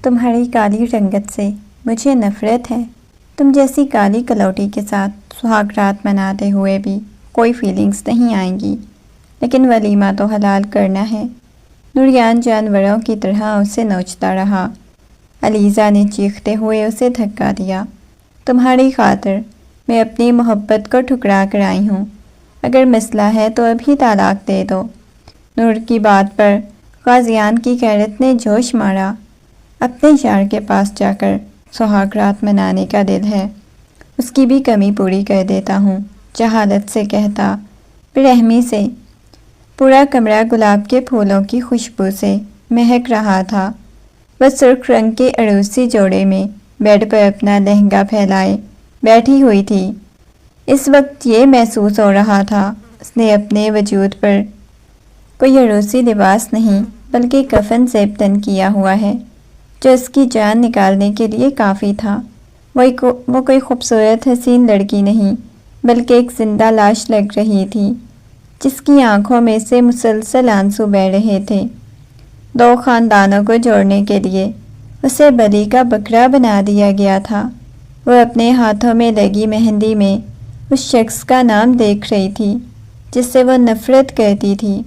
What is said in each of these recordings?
تمہاری کالی رنگت سے مجھے نفرت ہے۔ تم جیسی کالی کلوٹی کے ساتھ سہاگ رات مناتے ہوئے بھی کوئی فیلنگز نہیں آئیں گی، لیکن ولیمہ تو حلال کرنا ہے۔ نوریان جانوروں کی طرح اسے نوچتا رہا۔ علیزہ نے چیختے ہوئے اسے دھکا دیا۔ تمہاری خاطر میں اپنی محبت کو ٹھکرا کر آئی ہوں، اگر مسئلہ ہے تو ابھی طلاق دے دو۔ نور کی بات پر غازیان کی غیرت نے جوش مارا۔ اپنے یار کے پاس جا کر سہاگ رات منانے کا دل ہے، اس کی بھی کمی پوری کر دیتا ہوں، جہالت سے کہتا، برحمی سے۔ پورا کمرہ گلاب کے پھولوں کی خوشبو سے مہک رہا تھا۔ وہ سرخ رنگ کے عروسی جوڑے میں بیڈ پر اپنا لہنگا پھیلائے بیٹھی ہوئی تھی۔ اس وقت یہ محسوس ہو رہا تھا اس نے اپنے وجود پر کوئی عروسی لباس نہیں بلکہ کفن زیب کیا ہوا ہے، جو اس کی جان نکالنے کے لیے کافی تھا۔ وہ کوئی خوبصورت حسین لڑکی نہیں بلکہ ایک زندہ لاش لگ رہی تھی، جس کی آنکھوں میں سے مسلسل آنسو بہہ رہے تھے۔ دو خاندانوں کو جوڑنے کے لیے اسے بلی کا بکرا بنا دیا گیا تھا۔ وہ اپنے ہاتھوں میں لگی مہندی میں اس شخص کا نام دیکھ رہی تھی جس سے وہ نفرت کرتی تھی،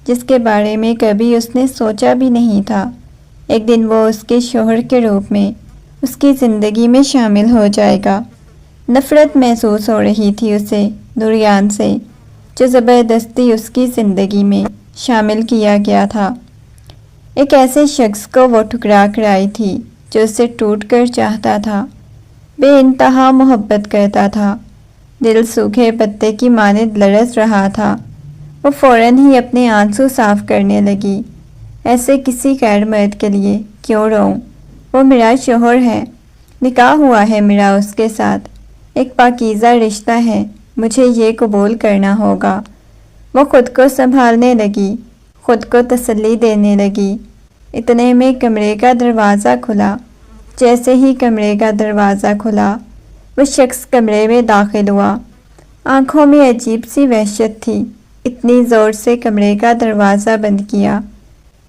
جس کے بارے میں کبھی اس نے سوچا بھی نہیں تھا۔ ایک دن وہ اس کے شوہر کے روپ میں اس کی زندگی میں شامل ہو جائے گا۔ نفرت محسوس ہو رہی تھی اسے نوریان سے، جو زبردستی اس کی زندگی میں شامل کیا گیا تھا۔ ایک ایسے شخص کو وہ ٹھکرا کر آئی تھی جو اسے ٹوٹ کر چاہتا تھا، بے انتہا محبت کرتا تھا۔ دل سوکھے پتے کی مانند لرز رہا تھا۔ وہ فوراً ہی اپنے آنسو صاف کرنے لگی۔ ایسے کسی غیر مرد کے لیے کیوں روؤں؟ وہ میرا شوہر ہے، نکاح ہوا ہے میرا اس کے ساتھ، ایک پاکیزہ رشتہ ہے، مجھے یہ قبول کرنا ہوگا۔ وہ خود کو سنبھالنے لگی، خود کو تسلی دینے لگی۔ اتنے میں کمرے کا دروازہ کھلا۔ جیسے ہی کمرے کا دروازہ کھلا، وہ شخص کمرے میں داخل ہوا۔ آنکھوں میں عجیب سی وحشت تھی۔ اتنی زور سے کمرے کا دروازہ بند کیا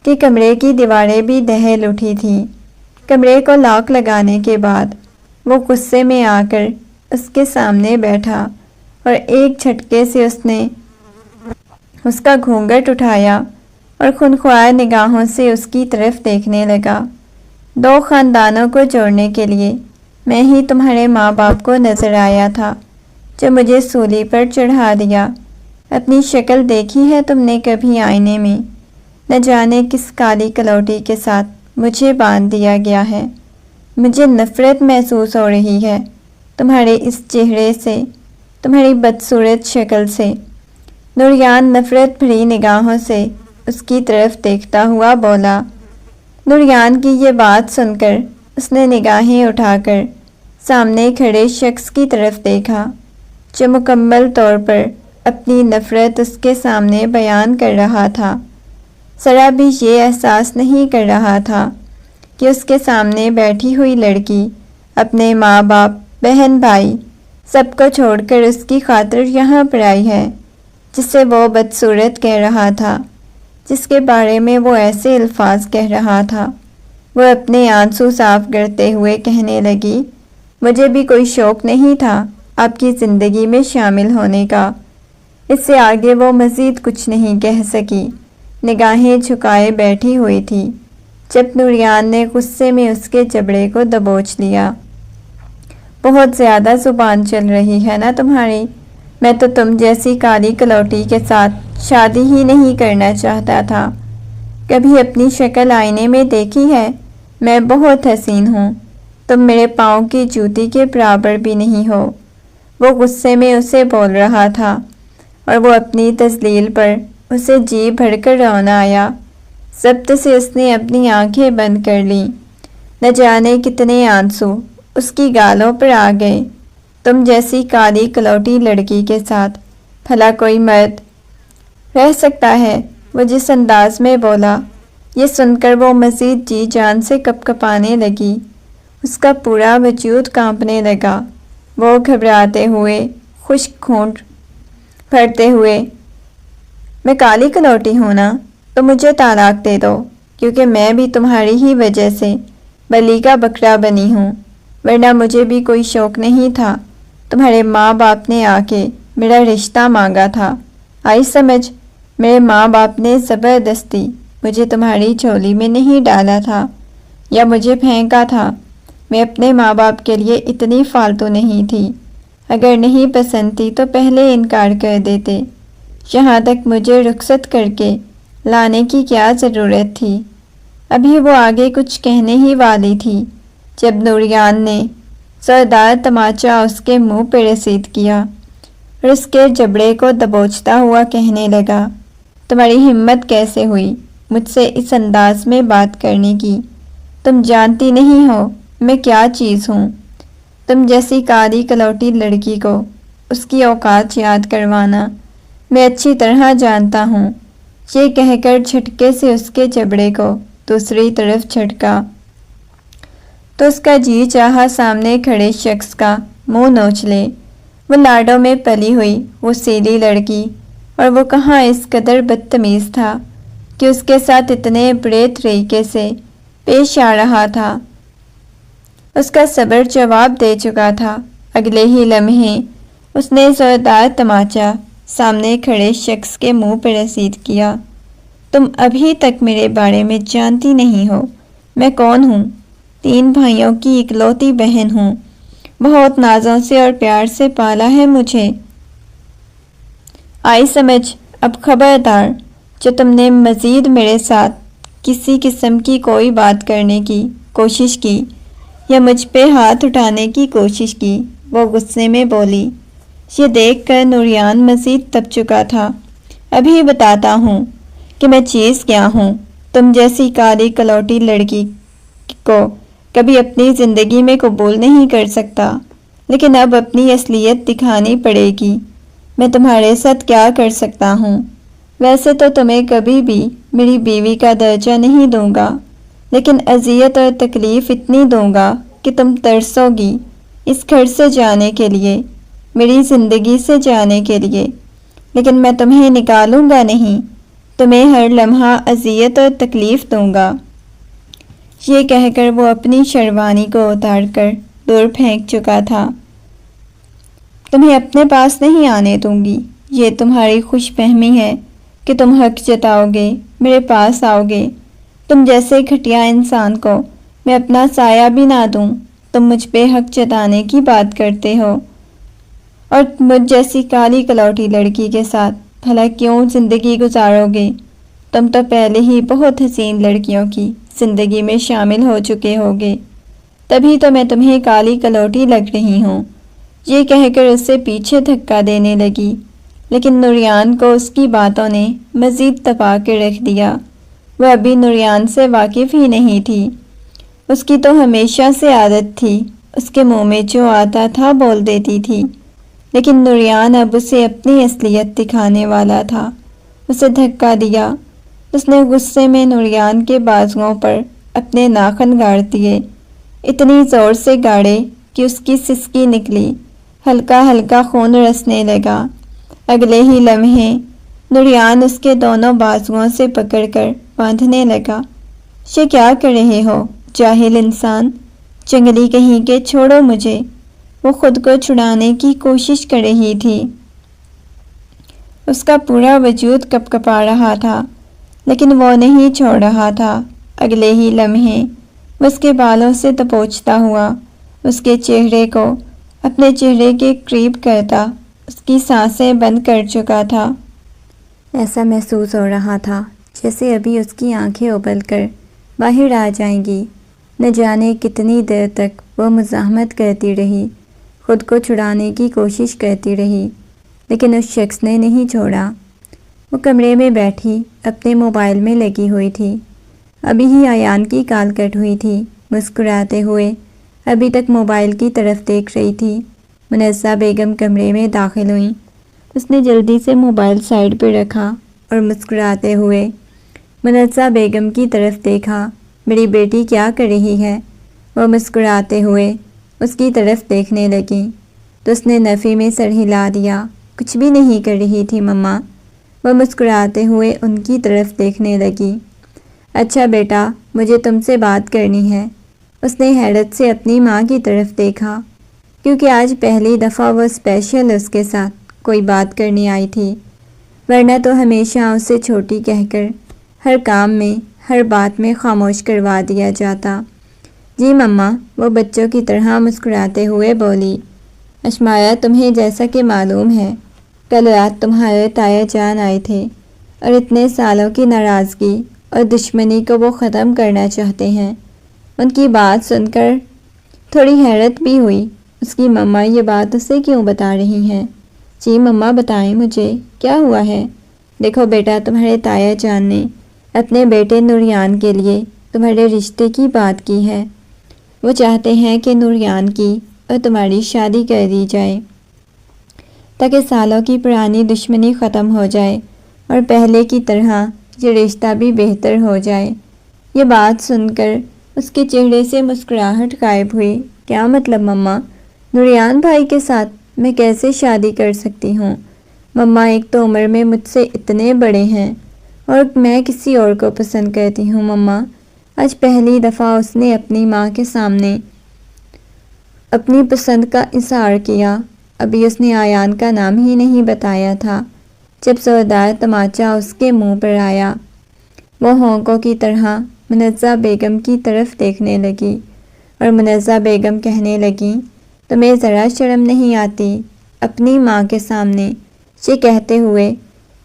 کہ کمرے کی دیواریں بھی دہل اٹھی تھیں۔ کمرے کو لاک لگانے کے بعد وہ غصے میں آ کر اس کے سامنے بیٹھا اور ایک جھٹکے سے اس نے اس کا گھونگھٹ اٹھایا اور خونخوار نگاہوں سے اس کی طرف دیکھنے لگا۔ دو خاندانوں کو جوڑنے کے لیے میں ہی تمہارے ماں باپ کو نظر آیا تھا، جو مجھے سولی پر چڑھا دیا۔ اپنی شکل دیکھی ہے تم نے کبھی آئینے میں؟ نہ جانے کس کالی کلوٹی کے ساتھ مجھے باندھ دیا گیا ہے۔ مجھے نفرت محسوس ہو رہی ہے تمہارے اس چہرے سے، تمہاری بدصورت شکل سے۔ نوریان نفرت بھری نگاہوں سے اس کی طرف دیکھتا ہوا بولا۔ نوریان کی یہ بات سن کر اس نے نگاہیں اٹھا کر سامنے کھڑے شخص کی طرف دیکھا، جو مکمل طور پر اپنی نفرت اس کے سامنے بیان کر رہا تھا۔ ذرا بھی یہ احساس نہیں کر رہا تھا کہ اس کے سامنے بیٹھی ہوئی لڑکی اپنے ماں باپ، بہن بھائی سب کو چھوڑ کر اس کی خاطر یہاں پر آئی ہے، جسے وہ بدصورت کہہ رہا تھا، جس کے بارے میں وہ ایسے الفاظ کہہ رہا تھا۔ وہ اپنے آنسو صاف کرتے ہوئے کہنے لگی، مجھے بھی کوئی شوق نہیں تھا آپ کی زندگی میں شامل ہونے کا۔ اس سے آگے وہ مزید کچھ نہیں کہہ سکی، نگاہیں جھکائے بیٹھی ہوئی تھی، جب نوریان نے غصے میں اس کے جبڑے کو دبوچ لیا۔ بہت زیادہ زبان چل رہی ہے نا تمہاری، میں تو تم جیسی کالی کلوٹی کے ساتھ شادی ہی نہیں کرنا چاہتا تھا۔ کبھی اپنی شکل آئینے میں دیکھی ہے؟ میں بہت حسین ہوں، تم میرے پاؤں کی جوتی کے برابر بھی نہیں ہو۔ وہ غصے میں اسے بول رہا تھا اور وہ اپنی تذلیل پر اسے جی بھر کر رونا آیا۔ ضبط سے اس نے اپنی آنکھیں بند کر لیں۔ نہ جانے کتنے آنسو اس کی گالوں پر آ گئے۔ تم جیسی کالی کلوٹی لڑکی کے ساتھ بھلا کوئی مرد رہ سکتا ہے؟ وہ جس انداز میں بولا، یہ سن کر وہ مزید جی جان سے کپکپانے لگی۔ اس کا پورا وجود کانپنے لگا۔ وہ گھبراتے ہوئے، خشک ہونٹ بھرتے ہوئے، میں کالی کلوٹی ہوں نا؟ تو مجھے طلاق دے دو، کیونکہ میں بھی تمہاری ہی وجہ سے بلی کا بکرا بنی ہوں، ورنہ مجھے بھی کوئی شوق نہیں تھا۔ تمہارے ماں باپ نے آ کے میرا رشتہ مانگا تھا، آئی سمجھ؟ میرے ماں باپ نے زبردستی مجھے تمہاری جھولی میں نہیں ڈالا تھا یا مجھے پھینکا تھا۔ میں اپنے ماں باپ کے لیے اتنی فالتو نہیں تھی، اگر نہیں پسند تھی تو پہلے انکار کر دیتے۔ یہاں تک مجھے رخصت کر کے لانے کی کیا ضرورت تھی؟ ابھی وہ آگے کچھ کہنے ہی والی تھی جب نوریان نے زوردار تماچا اس کے منہ پہ رسید کیا اور اس کے جبڑے کو دبوچتا ہوا کہنے لگا، تمہاری ہمت کیسے ہوئی مجھ سے اس انداز میں بات کرنے کی؟ تم جانتی نہیں ہو میں کیا چیز ہوں؟ تم جیسی کالی کلوٹی لڑکی کو اس کی اوقات یاد کروانا میں اچھی طرح جانتا ہوں۔ یہ کہہ کر جھٹکے سے اس کے جبڑے کو دوسری طرف جھٹکا تو اس کا جی چاہا سامنے کھڑے شخص کا منہ نوچ لے۔ وہ لاڈوں میں پلی ہوئی وہ سیلی لڑکی، اور وہ کہاں اس قدر بدتمیز تھا کہ اس کے ساتھ اتنے بڑے طریقے سے پیش آ رہا تھا۔ اس کا صبر جواب دے چکا تھا۔ اگلے ہی لمحے اس نے زوردار تماچا سامنے کھڑے شخص کے منہ پہ رسید کیا۔ تم ابھی تک میرے بارے میں جانتی نہیں ہو میں کون ہوں؟ 3 بھائیوں کی اکلوتی بہن ہوں، بہت نازوں سے اور پیار سے پالا ہے مجھے، آئی سمجھ؟ اب خبردار جو تم نے مزید میرے ساتھ کسی قسم کی کوئی بات کرنے کی کوشش کی یا مجھ پہ ہاتھ اٹھانے کی کوشش کی۔ وہ غصے میں بولی۔ یہ دیکھ کر نوریان مزید تپ چکا تھا۔ ابھی بتاتا ہوں کہ میں چیز کیا ہوں۔ تم جیسی کالی کلوٹی لڑکی کو کبھی اپنی زندگی میں قبول نہیں کر سکتا، لیکن اب اپنی اصلیت دکھانی پڑے گی۔ میں تمہارے ساتھ کیا کر سکتا ہوں؟ ویسے تو تمہیں کبھی بھی میری بیوی کا درجہ نہیں دوں گا، لیکن اذیت اور تکلیف اتنی دوں گا کہ تم ترسو گی اس گھر سے جانے کے لیے، میری زندگی سے جانے کے لیے، لیکن میں تمہیں نکالوں گا نہیں، تمہیں ہر لمحہ اذیت اور تکلیف دوں گا۔ یہ کہہ کر وہ اپنی شیروانی کو اتار کر دور پھینک چکا تھا۔ تمہیں اپنے پاس نہیں آنے دوں گی، یہ تمہاری خوش فہمی ہے کہ تم حق جتاؤ گے، میرے پاس آؤ گے۔ تم جیسے گھٹیا انسان کو میں اپنا سایہ بھی نہ دوں، تم مجھ پہ حق جتانے کی بات کرتے ہو، اور مجھ جیسی کالی کلوٹی لڑکی کے ساتھ بھلا کیوں زندگی گزارو گے؟ تم تو پہلے ہی بہت حسین لڑکیوں کی زندگی میں شامل ہو چکے ہوگے، تبھی تو میں تمہیں کالی کلوٹی لگ رہی ہوں۔ یہ کہہ کر اسے پیچھے دھکا دینے لگی، لیکن نوریان کو اس کی باتوں نے مزید تپا کے رکھ دیا۔ وہ ابھی نوریان سے واقف ہی نہیں تھی، اس کی تو ہمیشہ سے عادت تھی اس کے منہ میں جو آتا تھا بول دیتی تھی، لیکن نوریان اب اسے اپنی اصلیت دکھانے والا تھا۔ اسے دھکا دیا۔ اس نے غصے میں نوریان کے بازوؤں پر اپنے ناخن گاڑ دیے، اتنی زور سے گاڑے کہ اس کی سسکی نکلی، ہلکا ہلکا خون رسنے لگا۔ اگلے ہی لمحے نوریان اس کے دونوں بازوؤں سے پکڑ کر باندھنے لگا۔ یہ کیا کر رہے ہو جاہل انسان، جنگلی کہیں کے، چھوڑو مجھے۔ وہ خود کو چھڑانے کی کوشش کر رہی تھی، اس کا پورا وجود کپ کپا رہا تھا، لیکن وہ نہیں چھوڑ رہا تھا۔ اگلے ہی لمحے وہ اس کے بالوں سے دبوچتا ہوا اس کے چہرے کو اپنے چہرے کے قریب کرتا اس کی سانسیں بند کر چکا تھا۔ ایسا محسوس ہو رہا تھا جیسے ابھی اس کی آنکھیں ابل کر باہر آ جائیں گی۔ نہ جانے کتنی دیر تک وہ مزاحمت کرتی رہی، خود کو چھڑانے کی کوشش کرتی رہی، لیکن اس شخص نے نہیں چھوڑا۔ وہ کمرے میں بیٹھی اپنے موبائل میں لگی ہوئی تھی۔ ابھی ہی ایان کی کال کٹ ہوئی تھی۔ مسکراتے ہوئے ابھی تک موبائل کی طرف دیکھ رہی تھی۔ منزہ بیگم کمرے میں داخل ہوئیں۔ اس نے جلدی سے موبائل سائیڈ پہ رکھا اور مسکراتے ہوئے منزہ بیگم کی طرف دیکھا۔ میری بیٹی کیا کر رہی ہے؟ وہ مسکراتے ہوئے اس کی طرف دیکھنے لگی تو اس نے نفی میں سر ہلا دیا۔ کچھ بھی نہیں کر رہی تھی مما۔ وہ مسکراتے ہوئے ان کی طرف دیکھنے لگی۔ اچھا بیٹا، مجھے تم سے بات کرنی ہے۔ اس نے حیرت سے اپنی ماں کی طرف دیکھا، کیونکہ آج پہلی دفعہ وہ اسپیشل اس کے ساتھ کوئی بات کرنے آئی تھی، ورنہ تو ہمیشہ اسے چھوٹی کہہ کر ہر کام میں، ہر بات میں خاموش کروا دیا جاتا۔ جی مما، وہ بچوں کی طرح مسکراتے ہوئے بولی۔ اشمایا، تمہیں جیسا کہ معلوم ہے، کل رات تمہارے تایا جان آئے تھے اور اتنے سالوں کی ناراضگی اور دشمنی کو وہ ختم کرنا چاہتے ہیں۔ ان کی بات سن کر تھوڑی حیرت بھی ہوئی۔ اس کی مما یہ بات اسے کیوں بتا رہی ہیں؟ جی مما، بتائیں مجھے، کیا ہوا ہے؟ دیکھو بیٹا، تمہارے تایا جان نے اپنے بیٹے نوریان کے لیے تمہارے رشتے کی بات کی ہے۔ وہ چاہتے ہیں کہ نوریان کی اور تمہاری شادی کر دی جائے، تاکہ سالوں کی پرانی دشمنی ختم ہو جائے اور پہلے کی طرح یہ رشتہ بھی بہتر ہو جائے۔ یہ بات سن کر اس کے چہرے سے مسکراہٹ غائب ہوئی۔ کیا مطلب مما؟ نوریان بھائی کے ساتھ میں کیسے شادی کر سکتی ہوں؟ مما، ایک تو عمر میں مجھ سے اتنے بڑے ہیں اور میں کسی اور کو پسند کرتی ہوں مما۔ آج پہلی دفعہ اس نے اپنی ماں کے سامنے اپنی پسند کا اظہار کیا۔ ابھی اس نے آیان کا نام ہی نہیں بتایا تھا جب زوردار تماچا اس کے منہ پر آیا۔ وہ ہونکوں کی طرح منزہ بیگم کی طرف دیکھنے لگی اور منزہ بیگم کہنے لگیں، تمہیں ذرا شرم نہیں آتی اپنی ماں کے سامنے یہ کہتے ہوئے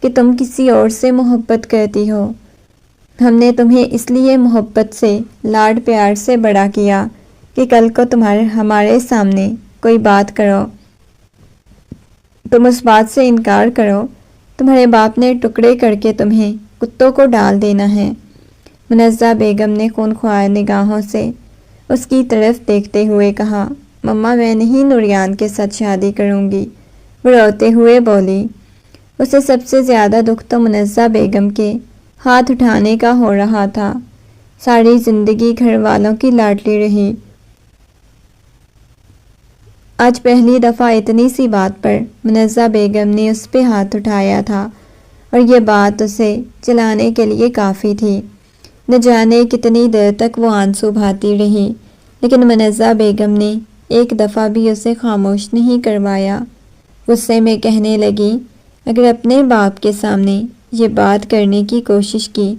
کہ تم کسی اور سے محبت کرتی ہو؟ ہم نے تمہیں اس لیے محبت سے، لاڈ پیار سے بڑا کیا کہ کل کو ہمارے سامنے کوئی بات کرو، تم اس بات سے انکار کرو، تمہارے باپ نے ٹکڑے کر کے تمہیں کتوں کو ڈال دینا ہے۔ منزہ بیگم نے خونخوار نگاہوں سے اس کی طرف دیکھتے ہوئے کہا، مما، میں نہیں نوریان کے ساتھ شادی کروں گی۔ وہ روتے ہوئے بولی۔ اسے سب سے زیادہ دکھ تو منزہ بیگم کے ہاتھ اٹھانے کا ہو رہا تھا۔ ساری زندگی گھر والوں کی لاڈلی رہی، آج پہلی دفعہ اتنی سی بات پر منزہ بیگم نے اس پہ ہاتھ اٹھایا تھا، اور یہ بات اسے جلانے کے لیے کافی تھی۔ نہ جانے کتنی دیر تک وہ آنسو بہاتی رہی، لیکن منزہ بیگم نے ایک دفعہ بھی اسے خاموش نہیں کروایا۔ غصے میں کہنے لگی، اگر اپنے باپ کے سامنے یہ بات کرنے کی کوشش کی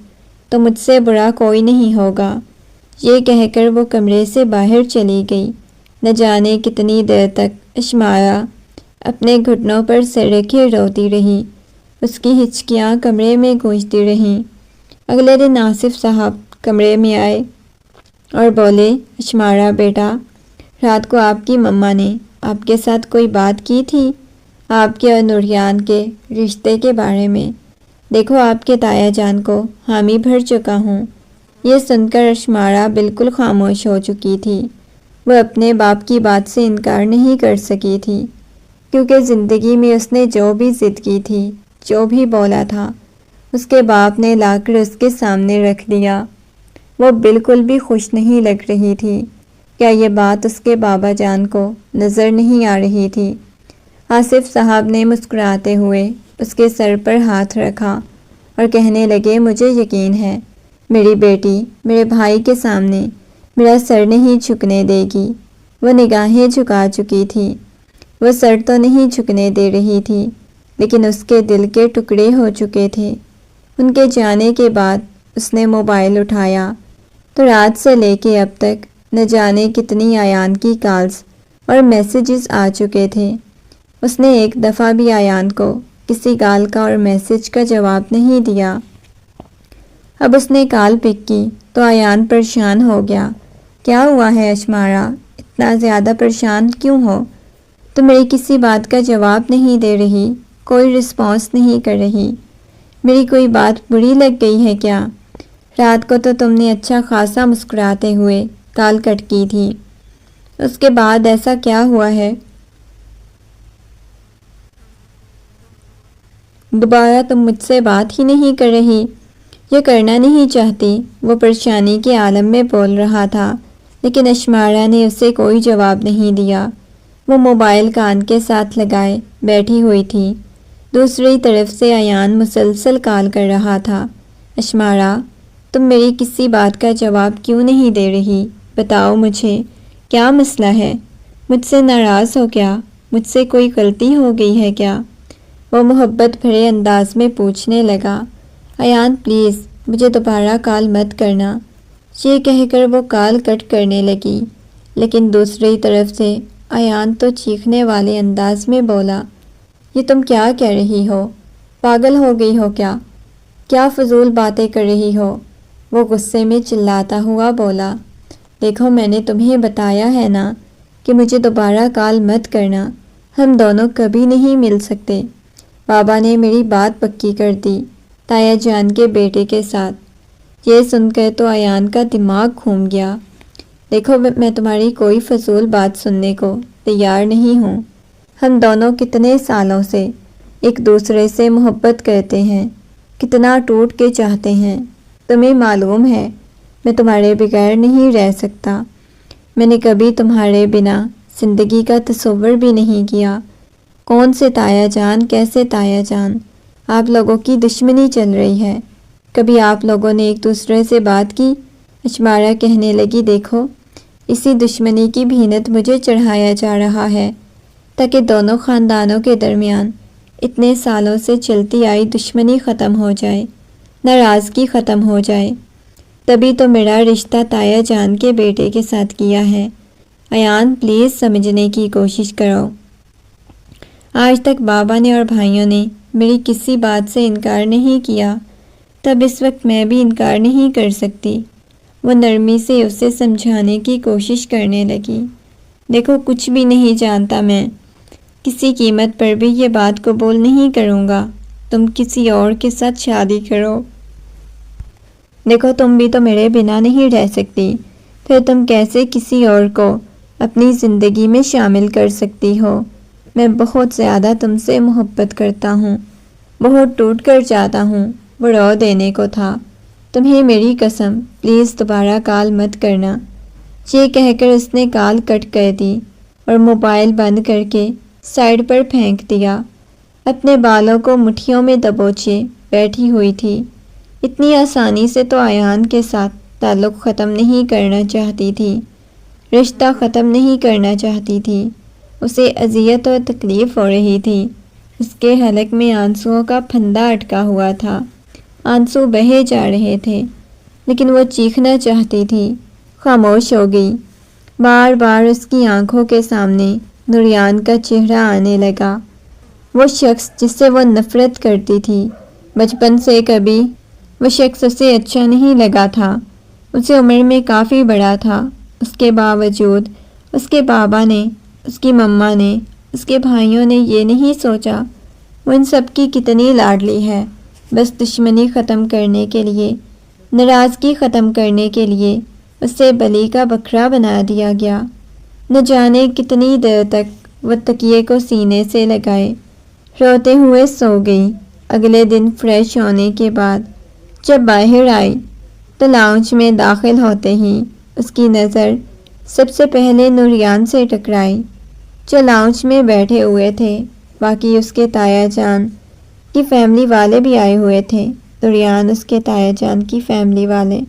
تو مجھ سے برا کوئی نہیں ہوگا۔ یہ کہہ کر وہ کمرے سے باہر چلی گئی۔ نہ جانے کتنی دیر تک اشمایا اپنے گھٹنوں پر سر رکھے روتی رہی۔ اس کی ہچکیاں کمرے میں گونجتی رہیں۔ اگلے دن آصف صاحب کمرے میں آئے اور بولے، اشمارا بیٹا، رات کو آپ کی مما نے آپ کے ساتھ کوئی بات کی تھی، آپ کے اور نوریان کے رشتے کے بارے میں؟ دیکھو، آپ کے تایا جان کو حامی بھر چکا ہوں۔ یہ سن کر اشمارا بالکل خاموش ہو چکی تھی۔ وہ اپنے باپ کی بات سے انکار نہیں کر سکی تھی، کیونکہ زندگی میں اس نے جو بھی ضد کی تھی، جو بھی بولا تھا، اس کے باپ نے لا کر اس کے سامنے رکھ دیا۔ وہ بالکل بھی خوش نہیں لگ رہی تھی۔ کیا یہ بات اس کے بابا جان کو نظر نہیں آ رہی تھی؟ آصف صاحب نے مسکراتے ہوئے اس کے سر پر ہاتھ رکھا اور کہنے لگے، مجھے یقین ہے میری بیٹی میرے بھائی کے سامنے میرا سر نہیں جھکنے دے گی۔ وہ نگاہیں جھکا چکی تھی۔ وہ سر تو نہیں جھکنے دے رہی تھی، لیکن اس کے دل کے ٹکڑے ہو چکے تھے۔ ان کے جانے کے بعد اس نے موبائل اٹھایا تو رات سے لے کے اب تک نہ جانے کتنی آیان کی کالز اور میسیجز آ چکے تھے۔ اس نے ایک دفعہ بھی آیان کو کسی کال کا اور میسیج کا جواب نہیں دیا۔ اب اس نے کال پک کی تو آیان پریشان ہو گیا۔ کیا ہوا ہے اشمارا؟ اتنا زیادہ پریشان کیوں ہو؟ تم میری کسی بات کا جواب نہیں دے رہی، کوئی رسپانس نہیں کر رہی۔ میری کوئی بات بری لگ گئی ہے کیا؟ رات کو تو تم نے اچھا خاصا مسکراتے ہوئے کال کٹ کی تھی، اس کے بعد ایسا کیا ہوا ہے؟ دوبارہ تم مجھ سے بات ہی نہیں کر رہی، یہ کرنا نہیں چاہتی؟ وہ پریشانی کے عالم میں بول رہا تھا، لیکن اشمارا نے اسے کوئی جواب نہیں دیا۔ وہ موبائل کان کے ساتھ لگائے بیٹھی ہوئی تھی۔ دوسری طرف سے آیان مسلسل کال کر رہا تھا، اشمارا، تم میری کسی بات کا جواب کیوں نہیں دے رہی؟ بتاؤ مجھے کیا مسئلہ ہے؟ مجھ سے ناراض ہو کیا؟ مجھ سے کوئی غلطی ہو گئی ہے کیا؟ وہ محبت بھرے انداز میں پوچھنے لگا۔ ایان پلیز مجھے دوبارہ کال مت کرنا۔ یہ کہہ کر وہ کال کٹ کرنے لگی، لیکن دوسری طرف سے ایان تو چیخنے والے انداز میں بولا، یہ تم کیا کہہ رہی ہو؟ پاگل ہو گئی ہو کیا؟ کیا فضول باتیں کر رہی ہو؟ وہ غصے میں چلاتا ہوا بولا، دیکھو میں نے تمہیں بتایا ہے نا کہ مجھے دوبارہ کال مت کرنا، ہم دونوں کبھی نہیں مل سکتے۔ بابا نے میری بات پکی کر دی تایا جان کے بیٹے کے ساتھ۔ یہ سن کر تو ایان کا دماغ گھوم گیا۔ دیکھو میں تمہاری کوئی فضول بات سننے کو تیار نہیں ہوں۔ ہم دونوں کتنے سالوں سے ایک دوسرے سے محبت کرتے ہیں، کتنا ٹوٹ کے چاہتے ہیں، تمہیں معلوم ہے میں تمہارے بغیر نہیں رہ سکتا۔ میں نے کبھی تمہارے بنا زندگی کا تصور بھی نہیں کیا۔ کون سے تایا جان، کیسے تایا جان؟ آپ لوگوں کی دشمنی چل رہی ہے۔ کبھی آپ لوگوں نے ایک دوسرے سے بات کی؟ اشمارا کہنے لگی، دیکھو اسی دشمنی کی بھینت مجھے چڑھایا جا رہا ہے تاکہ دونوں خاندانوں کے درمیان اتنے سالوں سے چلتی آئی دشمنی ختم ہو جائے، ناراضگی ختم ہو جائے۔ تبھی تو میرا رشتہ تایا جان کے بیٹے کے ساتھ کیا ہے۔ ایان پلیز سمجھنے کی کوشش کرو۔ آج تک بابا نے اور بھائیوں نے میری کسی بات سے انکار نہیں کیا، تب اس وقت میں بھی انکار نہیں کر سکتی۔ وہ نرمی سے اسے سمجھانے کی کوشش کرنے لگی، دیکھو کچھ بھی نہیں جانتا میں، کسی قیمت پر بھی یہ بات قبول نہیں کروں گا تم کسی اور کے ساتھ شادی کرو۔ دیکھو تم بھی تو میرے بنا نہیں رہ سکتی، پھر تم کیسے کسی اور کو اپنی زندگی میں شامل کر سکتی ہو؟ میں بہت زیادہ تم سے محبت کرتا ہوں، بہت ٹوٹ کر جاتا ہوں، وہ رو دینے کو تھا۔ تمہیں میری قسم پلیز دوبارہ کال مت کرنا۔ یہ کہہ کر اس نے کال کٹ کر دی اور موبائل بند کر کے سائڈ پر پھینک دیا۔ اپنے بالوں کو مٹھیوں میں دبوچے بیٹھی ہوئی تھی۔ اتنی آسانی سے تو ایان کے ساتھ تعلق ختم نہیں کرنا چاہتی تھی، رشتہ ختم نہیں کرنا چاہتی تھی۔ اسے اذیت اور تکلیف ہو رہی تھی۔ اس کے حلق میں آنسوؤں کا پھندا اٹکا ہوا تھا، آنسو بہے جا رہے تھے، لیکن وہ چیخنا چاہتی تھی، خاموش ہو گئی۔ بار بار اس کی آنکھوں کے سامنے نوریان کا چہرہ آنے لگا، وہ شخص جس سے وہ نفرت کرتی تھی۔ بچپن سے کبھی وہ شخص اسے اچھا نہیں لگا تھا، اسے عمر میں کافی بڑا تھا۔ اس کے باوجود اس کے بابا نے، اس کی مما نے، اس کے بھائیوں نے یہ نہیں سوچا وہ ان سب کی کتنی لاڈلی ہے۔ بس دشمنی ختم کرنے کے لیے، ناراضگی ختم کرنے کے لیے اسے بلی کا بکرا بنا دیا گیا۔ نہ جانے کتنی دیر تک وہ تکیے کو سینے سے لگائے روتے ہوئے سو گئی۔ اگلے دن فریش ہونے کے بعد جب باہر آئی تو لاؤنج میں داخل ہوتے ہی اس کی نظر سب سے پہلے نوریان سے ٹکرائی، جو لاؤنج میں بیٹھے ہوئے تھے۔ باقی اس کے تایا جان کی فیملی والے بھی آئے ہوئے تھے۔ نوریان اس کے تایا جان کی فیملی والے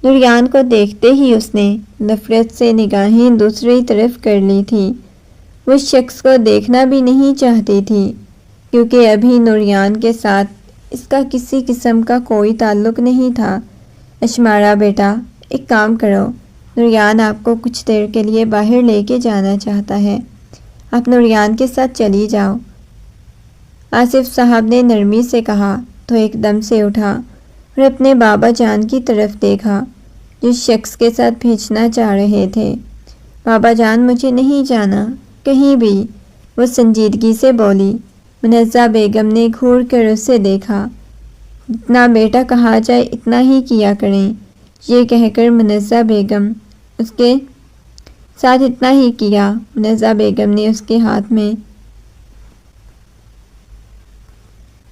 نوریان کو دیکھتے ہی اس نے نفرت سے نگاہیں دوسری طرف کر لی تھی۔ وہ اس شخص کو دیکھنا بھی نہیں چاہتی تھی، کیونکہ ابھی نوریان کے ساتھ اس کا کسی قسم کا کوئی تعلق نہیں تھا۔ اشمارا بیٹا ایک کام کرو، نوریان آپ کو کچھ دیر کے لیے باہر لے کے جانا چاہتا ہے، آپ نوریان کے ساتھ چلی جاؤ۔ آصف صاحب نے نرمی سے کہا تو ایک دم سے اٹھا اور اپنے بابا جان کی طرف دیکھا، جس شخص کے ساتھ بھیجنا چاہ رہے تھے۔ بابا جان مجھے نہیں جانا کہیں بھی، وہ سنجیدگی سے بولی۔ منزہ بیگم نے گھور کر اسے دیکھا۔ جتنا بیٹا کہا جائے اتنا ہی کیا کریں، یہ کہہ کر منزہ بیگم اس کے ساتھ اتنا ہی کیا۔ منزہ بیگم نے اس کے ہاتھ میں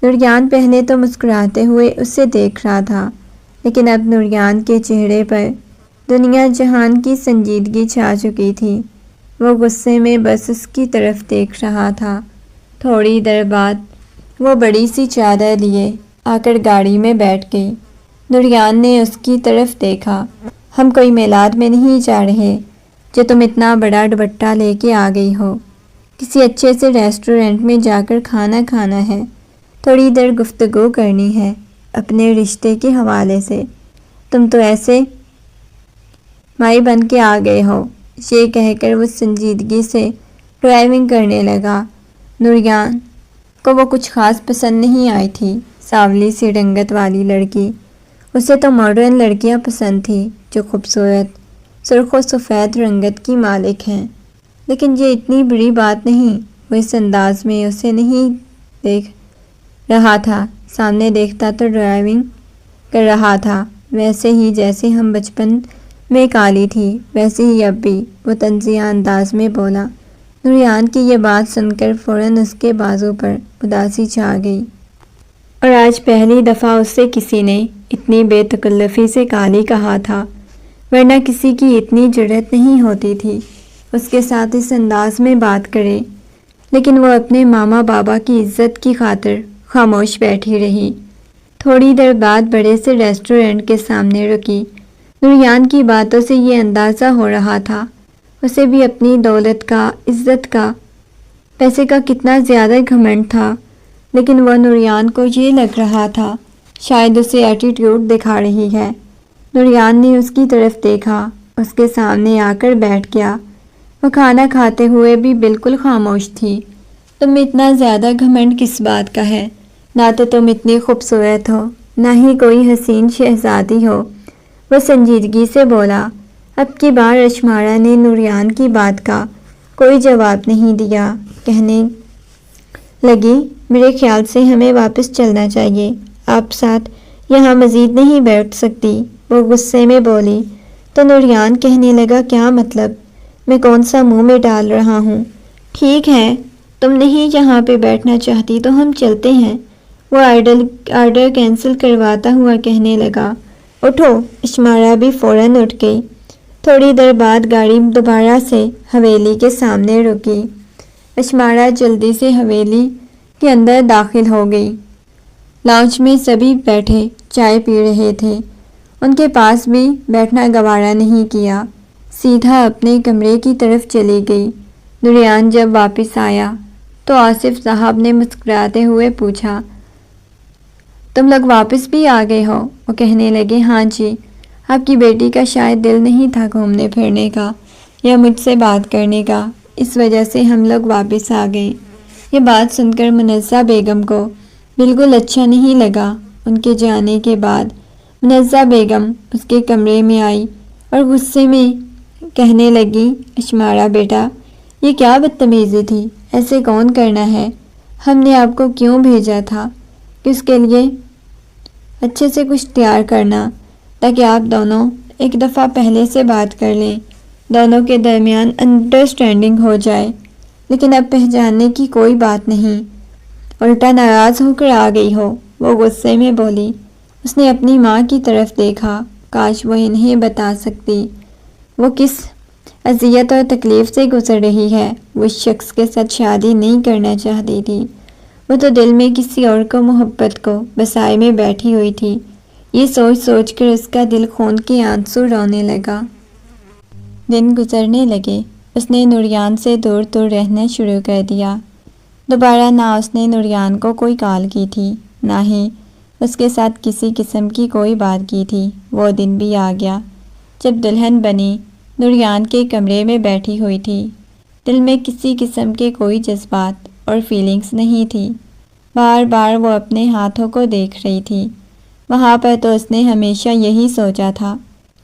نوریان پہلے تو مسکراتے ہوئے اسے دیکھ رہا تھا، لیکن اب نوریان کے چہرے پر دنیا جہان کی سنجیدگی چھا چکی تھی۔ وہ غصے میں بس اس کی طرف دیکھ رہا تھا۔ تھوڑی دیر بعد وہ بڑی سی چادر لیے آ کر گاڑی میں بیٹھ گئی۔ نوریان نے اس کی طرف دیکھا، ہم کوئی میلاد میں نہیں جا رہے جو تم اتنا بڑا دوپٹہ لے کے آ گئی ہو۔ کسی اچھے سے ریسٹورنٹ میں جا کر کھانا کھانا ہے، تھوڑی دیر گفتگو کرنی ہے اپنے رشتے کے حوالے سے۔ تم تو ایسے مائی بن کے آ گئے ہو۔ یہ کہہ کر وہ سنجیدگی سے ڈرائیونگ کرنے لگا۔ نوریان کو وہ کچھ خاص پسند نہیں آئی تھی، سانولی سی رنگت والی لڑکی۔ اسے تو ماڈرن لڑکیاں پسند تھیں جو خوبصورت سرخ و سفید رنگت کی مالک ہیں، لیکن یہ اتنی بری بات نہیں۔ وہ اس انداز میں اسے نہیں دیکھ رہا تھا، سامنے دیکھتا تو ڈرائیونگ کر رہا تھا، ویسے ہی جیسے ہم بچپن میں کالی تھی ویسے ہی اب بھی۔ وہ طنزیہ انداز میں بولا۔ نوریان کی یہ بات سن کر فوراً اس کے بازو پر اداسی چھا گئی، اور آج پہلی دفعہ اس سے کسی نے اتنی بے تکلفی سے کالی کہا تھا، ورنہ کسی کی اتنی جرأت نہیں ہوتی تھی اس کے ساتھ اس انداز میں بات کرے۔ لیکن وہ اپنے ماما بابا کی عزت کی خاطر خاموش بیٹھی رہی۔ تھوڑی دیر بعد بڑے سے ریسٹورنٹ کے سامنے رکی۔ نوریان کی باتوں سے یہ اندازہ ہو رہا تھا اسے بھی اپنی دولت کا، عزت کا، پیسے کا کتنا زیادہ گھمنڈ تھا، لیکن وہ نوریان کو یہ لگ رہا تھا شاید اسے ایٹیٹیوڈ دکھا رہی ہے۔ نوریان نے اس کی طرف دیکھا، اس کے سامنے آ کر بیٹھ گیا۔ وہ کھانا کھاتے ہوئے بھی بالکل خاموش تھی۔ تم میں اتنا زیادہ گھمنڈ کس بات کا ہے؟ نہ تو تم اتنی خوبصورت ہو، نہ ہی کوئی حسین شہزادی ہو، وہ سنجیدگی سے بولا۔ اب کی بار اشمارا نے نوریان کی بات کا کوئی جواب نہیں دیا۔ کہنے لگی، میرے خیال سے ہمیں واپس چلنا چاہیے، آپ ساتھ یہاں مزید نہیں بیٹھ سکتی۔ وہ غصے میں بولی تو نوریان کہنے لگا، کیا مطلب؟ میں کون سا منہ میں ڈال رہا ہوں؟ ٹھیک ہے، تم نہیں یہاں پہ بیٹھنا چاہتی تو ہم چلتے ہیں، وہ آرڈر کینسل کرواتا ہوا کہنے لگا۔ اٹھو، اشمارا بھی فوراً اٹھ گئی۔ تھوڑی دیر بعد گاڑی دوبارہ سے حویلی کے سامنے رکی۔ اشمارا جلدی سے حویلی کے اندر داخل ہو گئی۔ لاؤنج میں سبھی بیٹھے چائے پی رہے تھے، ان کے پاس بھی بیٹھنا گوارا نہیں کیا، سیدھا اپنے کمرے کی طرف چلی گئی۔ نوریان جب واپس آیا تو آصف صاحب نے مسکراتے ہوئے پوچھا، تم لوگ واپس بھی آ گئے ہو؟ وہ کہنے لگے، ہاں جی، آپ کی بیٹی کا شاید دل نہیں تھا گھومنے پھرنے کا یا مجھ سے بات کرنے کا، اس وجہ سے ہم لوگ واپس آ گئے۔ یہ بات سن کر منزہ بیگم کو بالکل اچھا نہیں لگا۔ ان کے جانے کے بعد منزہ بیگم اس کے کمرے میں آئی اور غصے میں کہنے لگی، اشمارا بیٹا، یہ کیا بدتمیزی تھی؟ ایسے کون کرنا ہے؟ ہم نے آپ کو کیوں بھیجا تھا کہ اس کے لیے اچھے سے کچھ تیار کرنا، تاکہ آپ دونوں ایک دفعہ پہلے سے بات کر لیں، دونوں کے درمیان انڈرسٹینڈنگ ہو جائے، لیکن اب پہچاننے کی کوئی بات نہیں، الٹا ناراض ہو کر آ گئی ہو، وہ غصے میں بولی۔ اس نے اپنی ماں کی طرف دیکھا، کاش وہ انہیں بتا سکتی وہ کس اذیت اور تکلیف سے گزر رہی ہے۔ وہ اس شخص کے ساتھ شادی نہیں کرنا چاہتی تھی، وہ تو دل میں کسی اور کو محبت کو بسائے میں بیٹھی ہوئی تھی۔ یہ سوچ سوچ کر اس کا دل خون کے آنسو رونے لگا۔ دن گزرنے لگے، اس نے نوریان سے دور دور رہنا شروع کر دیا۔ دوبارہ نہ اس نے نوریان کو کوئی کال کی تھی، نہ ہی اس کے ساتھ کسی قسم کی کوئی بات کی تھی۔ وہ دن بھی آ گیا جب دلہن بنی نوریان کے کمرے میں بیٹھی ہوئی تھی، دل میں کسی قسم کے کوئی جذبات اور فیلنگز نہیں تھی۔ بار بار وہ اپنے ہاتھوں کو دیکھ رہی تھی، وہاں پر تو اس نے ہمیشہ یہی سوچا تھا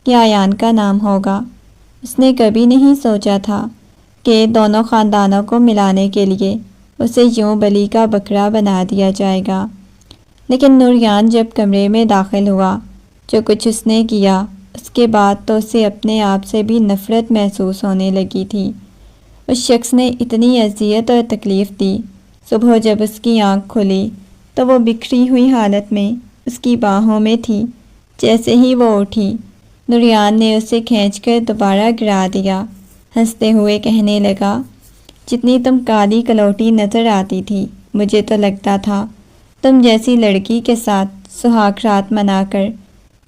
کہ ایان کا نام ہوگا۔ اس نے کبھی نہیں سوچا تھا کہ دونوں خاندانوں کو ملانے کے لیے اسے یوں بلی کا بکرا بنا دیا جائے گا۔ لیکن نوریان جب کمرے میں داخل ہوا، جو کچھ اس نے کیا، اس کے بعد تو اسے اپنے آپ سے بھی نفرت محسوس ہونے لگی تھی۔ اس شخص نے اتنی اذیت اور تکلیف دی۔ صبح جب اس کی آنکھ کھلی تو وہ بکھری ہوئی حالت میں اس کی باہوں میں تھی۔ جیسے ہی وہ اٹھی، نوریان نے اسے کھینچ کر دوبارہ گرا دیا، ہنستے ہوئے کہنے لگا، جتنی تم کالی کلوٹی نظر آتی تھی، مجھے تو لگتا تھا تم جیسی لڑکی کے ساتھ سہاگ رات منا کر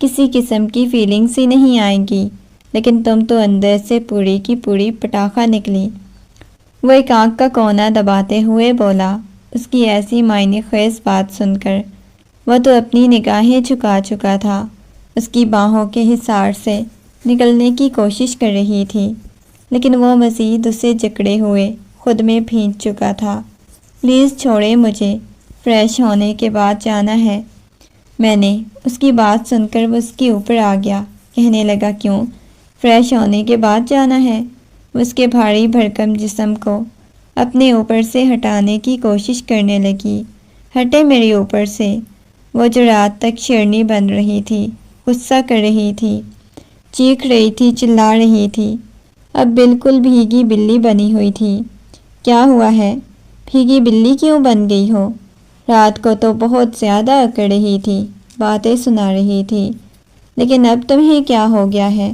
کسی قسم کی فیلنگس ہی نہیں آئیں گی، لیکن تم تو اندر سے پوری کی پوری پٹاخہ نکلی۔ وہ ایک آنکھ کا کونا دباتے ہوئے بولا۔ اس کی ایسی معنی خیز بات سن کر وہ تو اپنی نگاہیں جھکا چکا تھا، اس کی باہوں کے حصار سے نکلنے کی کوشش کر رہی تھی، لیکن وہ مزید اسے جکڑے ہوئے خود میں بھینچ چکا تھا۔ پلیز چھوڑے مجھے، فریش ہونے کے بعد جانا ہے۔ میں نے اس کی بات سن کر وہ اس کے اوپر آ گیا، کہنے لگا کیوں فریش ہونے کے بعد جانا ہے؟ وہ اس کے بھاری بھرکم جسم کو اپنے اوپر سے ہٹانے کی کوشش کرنے لگی۔ ہٹے میرے اوپر سے۔ وہ جو رات تک شیرنی بن رہی تھی، غصہ کر رہی تھی، چیخ رہی تھی، چلا رہی تھی، اب بالکل بھیگی بلی بنی ہوئی تھی۔ کیا ہوا ہے؟ بھیگی بلی کیوں بن گئی ہو؟ رات کو تو بہت زیادہ اکڑ رہی تھی، باتیں سنا رہی تھی، لیکن اب تمہیں کیا ہو گیا ہے؟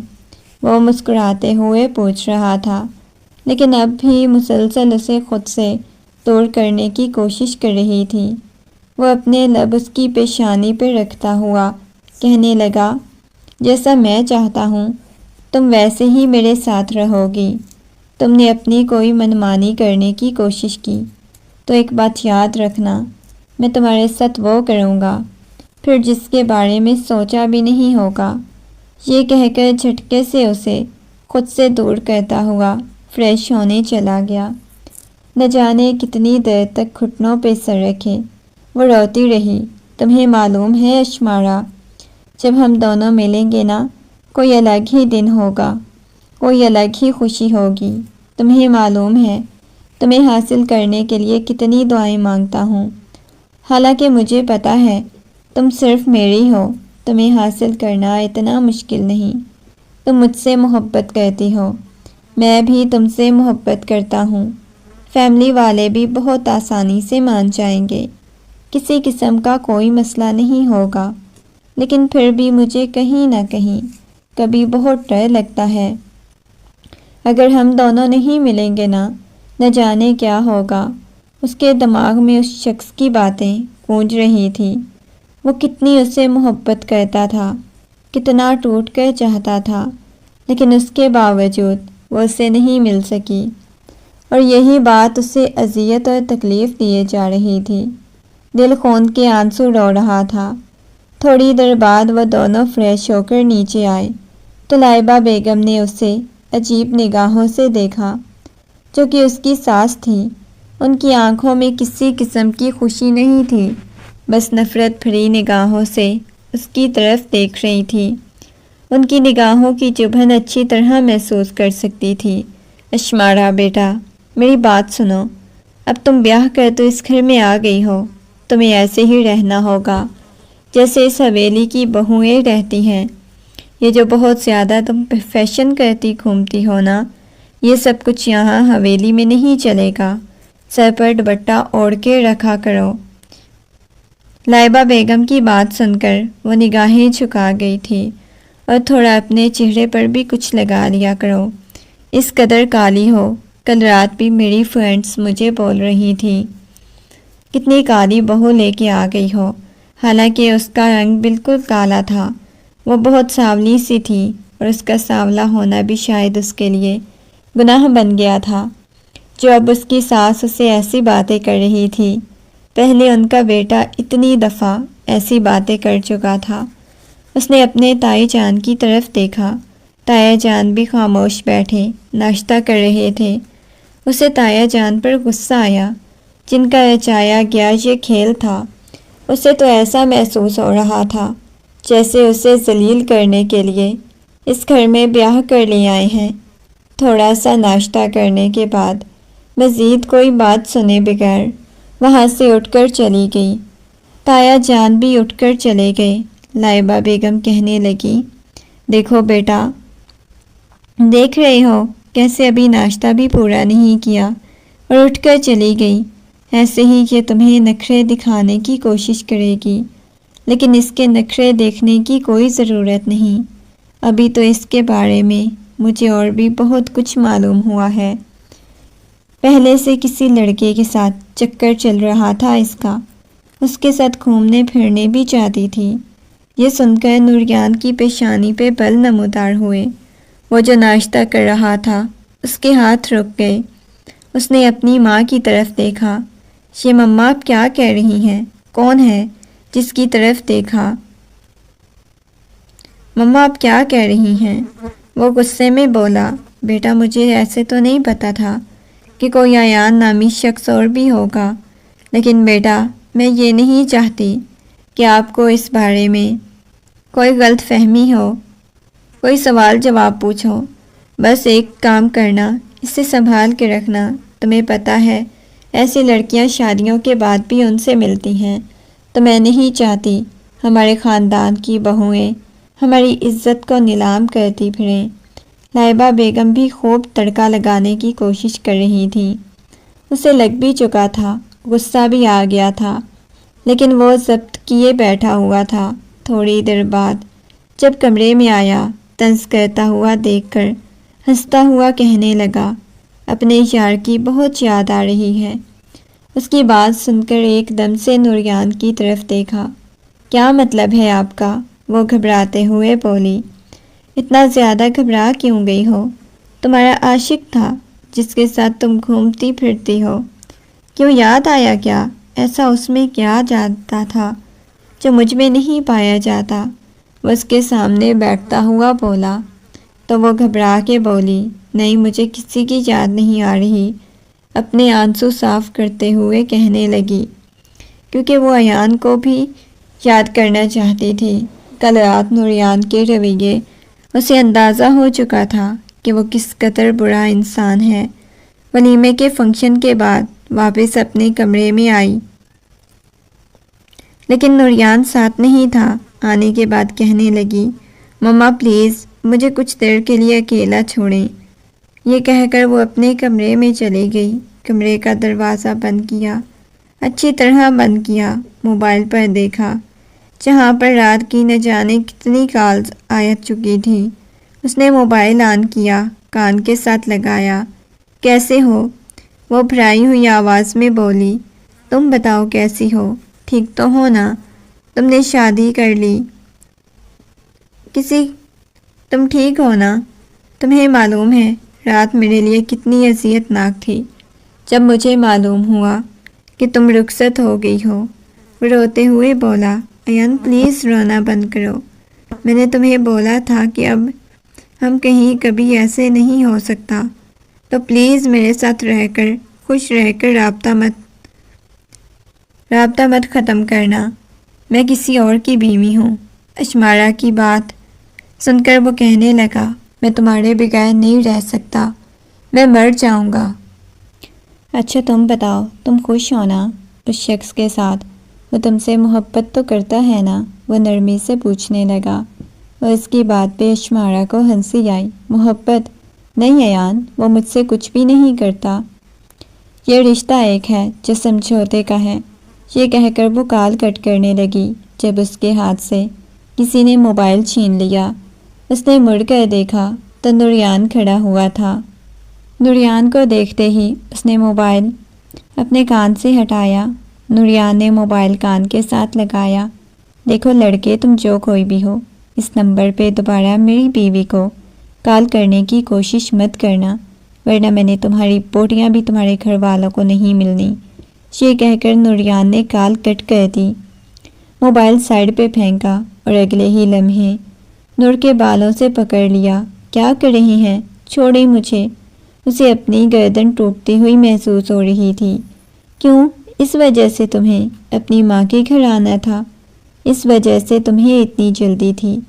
وہ مسکراتے ہوئے پوچھ رہا تھا، لیکن اب بھی مسلسل اسے خود سے دور کرنے کی کوشش کر رہی تھی۔ وہ اپنے لب اس کی پیشانی پہ رکھتا ہوا کہنے لگا، جیسا میں چاہتا ہوں تم ویسے ہی میرے ساتھ رہو گی۔ تم نے اپنی کوئی منمانی کرنے کی کوشش کی تو ایک بات یاد رکھنا، میں تمہارے ساتھ وہ کروں گا پھر جس کے بارے میں سوچا بھی نہیں ہوگا۔ یہ کہہ کر جھٹکے سے اسے خود سے دور کرتا ہوا فریش ہونے چلا گیا۔ نہ جانے کتنی دیر تک گھٹنوں پہ سر رکھے وہ روتی رہی۔ تمہیں معلوم ہے اشمارا، جب ہم دونوں ملیں گے نا، کوئی الگ ہی دن ہوگا، کوئی الگ ہی خوشی ہوگی۔ تمہیں معلوم ہے تمہیں حاصل کرنے کے لیے کتنی دعائیں مانگتا ہوں، حالانکہ مجھے پتہ ہے تم صرف میری ہو، تمہیں حاصل کرنا اتنا مشکل نہیں۔ تم مجھ سے محبت کرتی ہو، میں بھی تم سے محبت کرتا ہوں، فیملی والے بھی بہت آسانی سے مان جائیں گے، کسی قسم کا کوئی مسئلہ نہیں ہوگا، لیکن پھر بھی مجھے کہیں نہ کہیں کبھی بہت ڈر لگتا ہے۔ اگر ہم دونوں نہیں ملیں گے نا، نہ جانے کیا ہوگا۔ اس کے دماغ میں اس شخص کی باتیں گونج رہی تھی، وہ کتنی اسے محبت کرتا تھا، کتنا ٹوٹ کر چاہتا تھا، لیکن اس کے باوجود وہ اسے نہیں مل سکی، اور یہی بات اسے اذیت اور تکلیف دیے جا رہی تھی۔ دل خون کے آنسو رو رہا تھا۔ تھوڑی دیر بعد وہ دونوں فریش ہو کر نیچے آئے تو لائبہ بیگم نے اسے عجیب نگاہوں سے دیکھا، جو کہ اس کی ساس تھی۔ ان کی آنکھوں میں کسی قسم کی خوشی نہیں تھی، بس نفرت بھری نگاہوں سے اس کی طرف دیکھ رہی تھی۔ ان کی نگاہوں کی چبھن اچھی طرح محسوس کر سکتی تھی۔ اشمارا بیٹا، میری بات سنو، اب تم بیاہ کر تو اس گھر میں آ گئی ہو، تمہیں ایسے ہی رہنا ہوگا جیسے اس حویلی کی بہوئیں رہتی ہیں۔ یہ جو بہت زیادہ تم فیشن کرتی گھومتی ہو نا، یہ سب کچھ یہاں حویلی میں نہیں چلے گا، سر پر دوپٹہ اوڑھ کے رکھا کرو۔ لائبہ بیگم کی بات سن کر وہ نگاہیں جھکا گئی تھی، اور تھوڑا اپنے چہرے پر بھی کچھ لگا لیا کرو، اس قدر کالی ہو۔ کل رات بھی میری فرینڈس مجھے بول رہی تھی کتنی کالی بہو لے کے آ گئی ہو، حالانکہ اس کا رنگ بالکل کالا تھا۔ وہ بہت سانولی سی تھی، اور اس کا سانولا ہونا بھی شاید اس کے لیے گناہ بن گیا تھا، جو اب اس کی ساس اسے ایسی باتیں کر رہی تھی۔ پہلے ان کا بیٹا اتنی دفعہ ایسی باتیں کر چکا تھا۔ اس نے اپنے تائی جان کی طرف دیکھا، تایا جان بھی خاموش بیٹھے ناشتہ کر رہے تھے۔ اسے تایا جان پر غصہ آیا، جن کا رچایا گیا یہ کھیل تھا۔ اسے تو ایسا محسوس ہو رہا تھا جیسے اسے ذلیل کرنے کے لیے اس گھر میں بیاہ کر لے آئے ہیں۔ تھوڑا سا ناشتہ کرنے کے بعد مزید کوئی بات سنے بغیر وہاں سے اٹھ کر چلی گئی۔ تایا جان بھی اٹھ کر چلے گئے۔ لائبہ بیگم کہنے لگی، دیکھو بیٹا، دیکھ رہے ہو کیسے ابھی ناشتہ بھی پورا نہیں کیا اور اٹھ کر چلی گئی۔ ایسے ہی یہ تمہیں نخرے دکھانے کی کوشش کرے گی، لیکن اس کے نخرے دیکھنے کی کوئی ضرورت نہیں۔ ابھی تو اس کے بارے میں مجھے اور بھی بہت کچھ معلوم ہوا ہے۔ پہلے سے کسی لڑکے کے ساتھ چکر چل رہا تھا اس کا، اس کے ساتھ گھومنے پھرنے بھی جاتی تھی، یہ سن کر نوریان کی پیشانی پہ بل نمودار ہوئے۔ وہ جو ناشتہ کر رہا تھا اس کے ہاتھ رک گئے۔ اس نے اپنی ماں کی طرف دیکھا۔ یہ مما آپ کیا کہہ رہی ہیں؟ کون ہے جس کی طرف دیکھا؟ مما آپ کیا کہہ رہی ہیں؟ وہ غصے میں بولا، بیٹا مجھے ایسے تو نہیں پتا تھا کہ کوئی ایان نامی شخص اور بھی ہوگا، لیکن بیٹا میں یہ نہیں چاہتی کہ آپ کو اس بارے میں کوئی غلط فہمی ہو، کوئی سوال جواب پوچھو۔ بس ایک کام کرنا، اسے سنبھال کے رکھنا۔ تمہیں پتہ ہے ایسی لڑکیاں شادیوں کے بعد بھی ان سے ملتی ہیں، تو میں نہیں چاہتی ہمارے خاندان کی بہوئیں ہماری عزت کو نیلام کرتی پھریں۔ لائبہ بیگم بھی خوب تڑکا لگانے کی کوشش کر رہی تھی۔ اسے لگ بھی چکا تھا، غصہ بھی آ گیا تھا، لیکن وہ ضبط کیے بیٹھا ہوا تھا۔ تھوڑی دیر بعد جب کمرے میں آیا، طنز کرتا ہوا دیکھ کر ہنستا ہوا کہنے لگا، اپنے یار کی بہت یاد آ رہی ہے۔ اس کی بات سن کر ایک دم سے نوریان کی طرف دیکھا۔ کیا مطلب ہے آپ کا؟ وہ گھبراتے ہوئے بولی۔ اتنا زیادہ گھبرا کیوں گئی ہو؟ تمہارا عاشق تھا جس کے ساتھ تم گھومتی پھرتی ہو، کیوں یاد آیا کیا؟ ایسا اس میں کیا جاتا تھا جو مجھ میں نہیں پایا جاتا؟ وہ اس کے سامنے بیٹھتا ہوا بولا تو وہ گھبرا کے بولی، نہیں مجھے کسی کی یاد نہیں آ رہی۔ اپنے آنسو صاف کرتے ہوئے کہنے لگی، کیونکہ وہ ایان کو بھی یاد کرنا چاہتی تھی۔ کل رات نوریان کے رویے اسے اندازہ ہو چکا تھا کہ وہ کس قدر برا انسان ہے۔ ولیمے کے فنکشن کے بعد واپس اپنے کمرے میں آئی، لیکن نوریان ساتھ نہیں تھا۔ آنے کے بعد کہنے لگی، مما پلیز مجھے کچھ دیر کے لیے اکیلا چھوڑیں۔ یہ کہہ کر وہ اپنے کمرے میں چلی گئی۔ کمرے کا دروازہ بند کیا، اچھی طرح بند کیا۔ موبائل پر دیکھا، جہاں پر رات کی نہ جانے کتنی کالز آ چکی تھی۔ اس نے موبائل آن کیا، کان کے ساتھ لگایا۔ کیسے ہو؟ وہ بھرائی ہوئی آواز میں بولی۔ تم بتاؤ کیسی ہو؟ ٹھیک تو ہو نا؟ تم نے شادی کر لی، تم ٹھیک ہو نا؟ تمہیں معلوم ہے رات میرے لیے کتنی اذیت ناک تھی جب مجھے معلوم ہوا کہ تم رخصت ہو گئی ہو۔ وہ روتے ہوئے بولا، ایان پلیز رونا بند کرو۔ میں نے تمہیں بولا تھا کہ اب ہم کہیں کبھی ایسے نہیں ہو سکتا، تو پلیز میرے ساتھ رہ کر خوش رہ کر رابطہ مت ختم کرنا۔ میں کسی اور کی بیوی ہوں۔ اشمارا کی بات سن کر وہ کہنے لگا، میں تمہارے بغیر نہیں رہ سکتا، میں مر جاؤں گا۔ اچھا تم بتاؤ، تم خوش ہو نا اس شخص کے ساتھ؟ وہ تم سے محبت تو کرتا ہے نا؟ وہ نرمی سے پوچھنے لگا، اور اس کی بات پہ اشمارا کو ہنسی آئی۔ محبت؟ نہیں ایان، وہ مجھ سے کچھ بھی نہیں کرتا۔ یہ رشتہ ایک ہے جو سمجھوتے کا ہے۔ یہ کہہ کر وہ کال کٹ کرنے لگی جب اس کے ہاتھ سے کسی نے موبائل چھین لیا۔ اس نے مڑ کر دیکھا تو نوریان کھڑا ہوا تھا۔ نوریان کو دیکھتے ہی اس نے موبائل اپنے کان سے ہٹایا۔ نوریان نے موبائل کان کے ساتھ لگایا۔ دیکھو لڑکے، تم جو کوئی بھی ہو، اس نمبر پہ دوبارہ میری بیوی کو کال کرنے کی کوشش مت کرنا، ورنہ میں نے تمہاری بوٹیاں بھی تمہارے گھر والوں کو نہیں ملنی۔ یہ کہہ کر نوریان نے کال کٹ کر دی، موبائل سائڈ پہ پھینکا اور اگلے ہی لمحے نور کے بالوں سے پکڑ لیا۔ کیا کر رہی ہیں؟ چھوڑیں مجھے۔ اسے اپنی گردن ٹوٹتی ہوئی محسوس ہو رہی تھی۔ کیوں؟ اس وجہ سے تمہیں اپنی ماں کے گھر آنا تھا؟ اس وجہ سے تمہیں اتنی جلدی تھی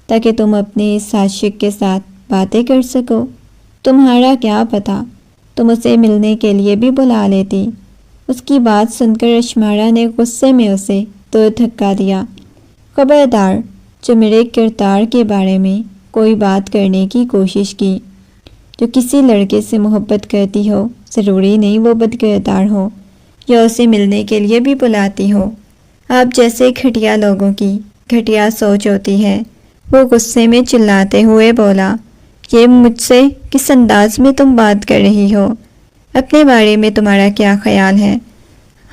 تاکہ تم اپنے اس عاشق کے ساتھ باتیں کر سکو؟ تمہارا کیا پتہ، تم اسے ملنے کے لیے بھی بلا لیتی۔ اس کی بات سن کر اشمارا نے غصے میں اسے دو دھکا دیا۔ خبردار، جو میرے کردار کے بارے میں کوئی بات کرنے کی کوشش کی۔ جو کسی لڑکے سے محبت کرتی ہو، ضروری نہیں وہ بد کردار ہو یا اسے ملنے کے لیے بھی بلاتی ہو۔ آپ جیسے گھٹیا لوگوں کی گھٹیا سوچ ہوتی ہے۔ وہ غصے میں چلاتے ہوئے بولا، یہ مجھ سے کس انداز میں تم بات کر رہی ہو؟ اپنے بارے میں تمہارا کیا خیال ہے؟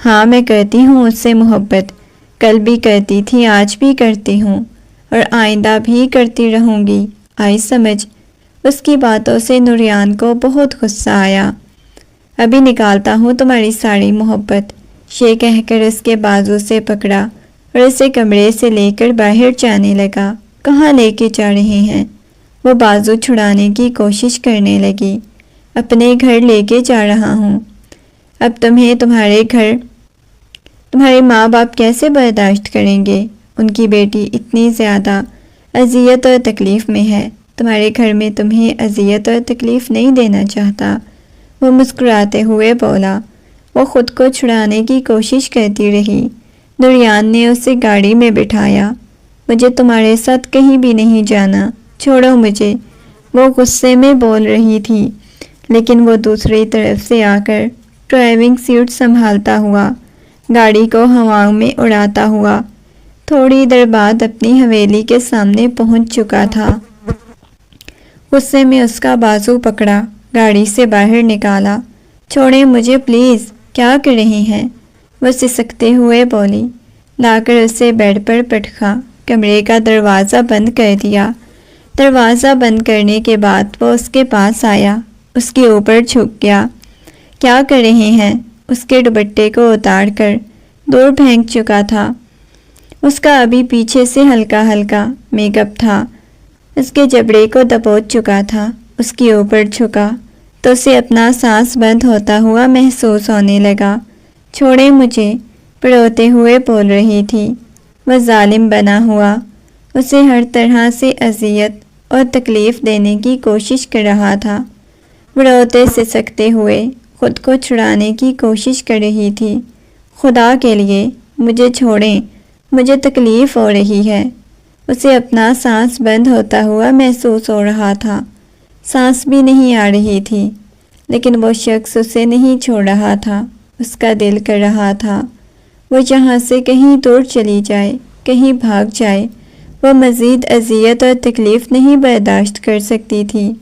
ہاں میں کرتی ہوں اس سے محبت، کل بھی کرتی تھی، آج بھی کرتی ہوں، اور آئندہ بھی کرتی رہوں گی، آئی سمجھ؟ اس کی باتوں سے نوریان کو بہت غصہ آیا۔ ابھی نکالتا ہوں تمہاری ساری محبت، یہ کہہ کر اس کے بازو سے پکڑا اور اسے کمرے سے لے کر باہر جانے لگا۔ کہاں لے کے جا رہے ہیں؟ وہ بازو چھڑانے کی کوشش کرنے لگی۔ اپنے گھر لے کے جا رہا ہوں۔ اب تمہیں تمہارے گھر تمہارے ماں باپ کیسے برداشت کریں گے؟ ان کی بیٹی اتنی زیادہ اذیت اور تکلیف میں ہے، تمہارے گھر میں تمہیں اذیت اور تکلیف نہیں دینا چاہتا۔ وہ مسکراتے ہوئے بولا۔ وہ خود کو چھڑانے کی کوشش کرتی رہی۔ نوریان نے اسے گاڑی میں بٹھایا۔ مجھے تمہارے ساتھ کہیں بھی نہیں جانا، چھوڑو مجھے، وہ غصے میں بول رہی تھی، لیکن وہ دوسری طرف سے آ کر ڈرائیونگ سیٹ سنبھالتا ہوا گاڑی کو ہواؤں میں اڑاتا ہوا تھوڑی دیر بعد اپنی حویلی کے سامنے پہنچ چکا تھا۔ غصے میں اس کا بازو پکڑا، گاڑی سے باہر نکالا۔ چھوڑیں مجھے پلیز، کیا کر رہی ہیں؟ وہ سسکتے ہوئے بولی۔ لا کر اسے بیڈ پر پٹکا، کمرے کا دروازہ بند کر دیا۔ دروازہ بند کرنے کے بعد وہ اس کے پاس آیا، اس کے اوپر جھک گیا۔ کیا کر رہے ہیں؟ اس کے دوپٹے کو اتار کر دور پھینک چکا تھا۔ اس کا ابھی پیچھے سے ہلکا ہلکا میک اپ تھا، اس کے جبڑے کو دبوچ چکا تھا۔ اس کے اوپر جھکا تو اسے اپنا سانس بند ہوتا ہوا محسوس ہونے لگا۔ چھوڑیں مجھے، روتے ہوئے بول رہی تھی۔ وہ ظالم بنا ہوا اسے ہر طرح سے اذیت اور تکلیف دینے کی کوشش کر رہا تھا۔ وہ روتے سسکتے ہوئے خود کو چھڑانے کی کوشش کر رہی تھی۔ خدا کے لیے مجھے چھوڑیں، مجھے تکلیف ہو رہی ہے۔ اسے اپنا سانس بند ہوتا ہوا محسوس ہو رہا تھا، سانس بھی نہیں آ رہی تھی، لیکن وہ شخص اسے نہیں چھوڑ رہا تھا۔ اس کا دل کر رہا تھا وہ یہاں سے کہیں دور چلی جائے، کہیں بھاگ جائے۔ وہ مزید اذیت اور تکلیف نہیں برداشت کر سکتی تھی۔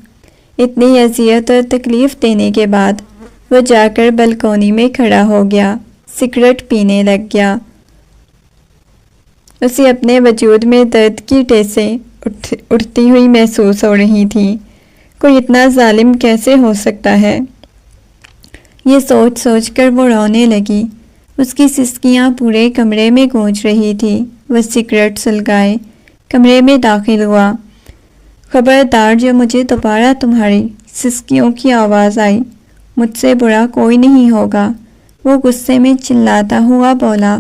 اتنی اذیت اور تکلیف دینے کے بعد وہ جا کر بلکونی میں کھڑا ہو گیا، سگریٹ پینے لگ گیا۔ اسے اپنے وجود میں درد کی ٹیسیں اٹھتی ہوئی محسوس ہو رہی تھی۔ کوئی اتنا ظالم کیسے ہو سکتا ہے؟ یہ سوچ سوچ کر وہ رونے لگی۔ اس کی سسکیاں پورے کمرے میں گونج رہی تھی۔ وہ سگریٹ سلگائے کمرے میں داخل ہوا۔ خبردار، جو مجھے دوبارہ تمہاری سسکیوں کی آواز آئی، مجھ سے برا کوئی نہیں ہوگا، وہ غصے میں چلاتا ہوا بولا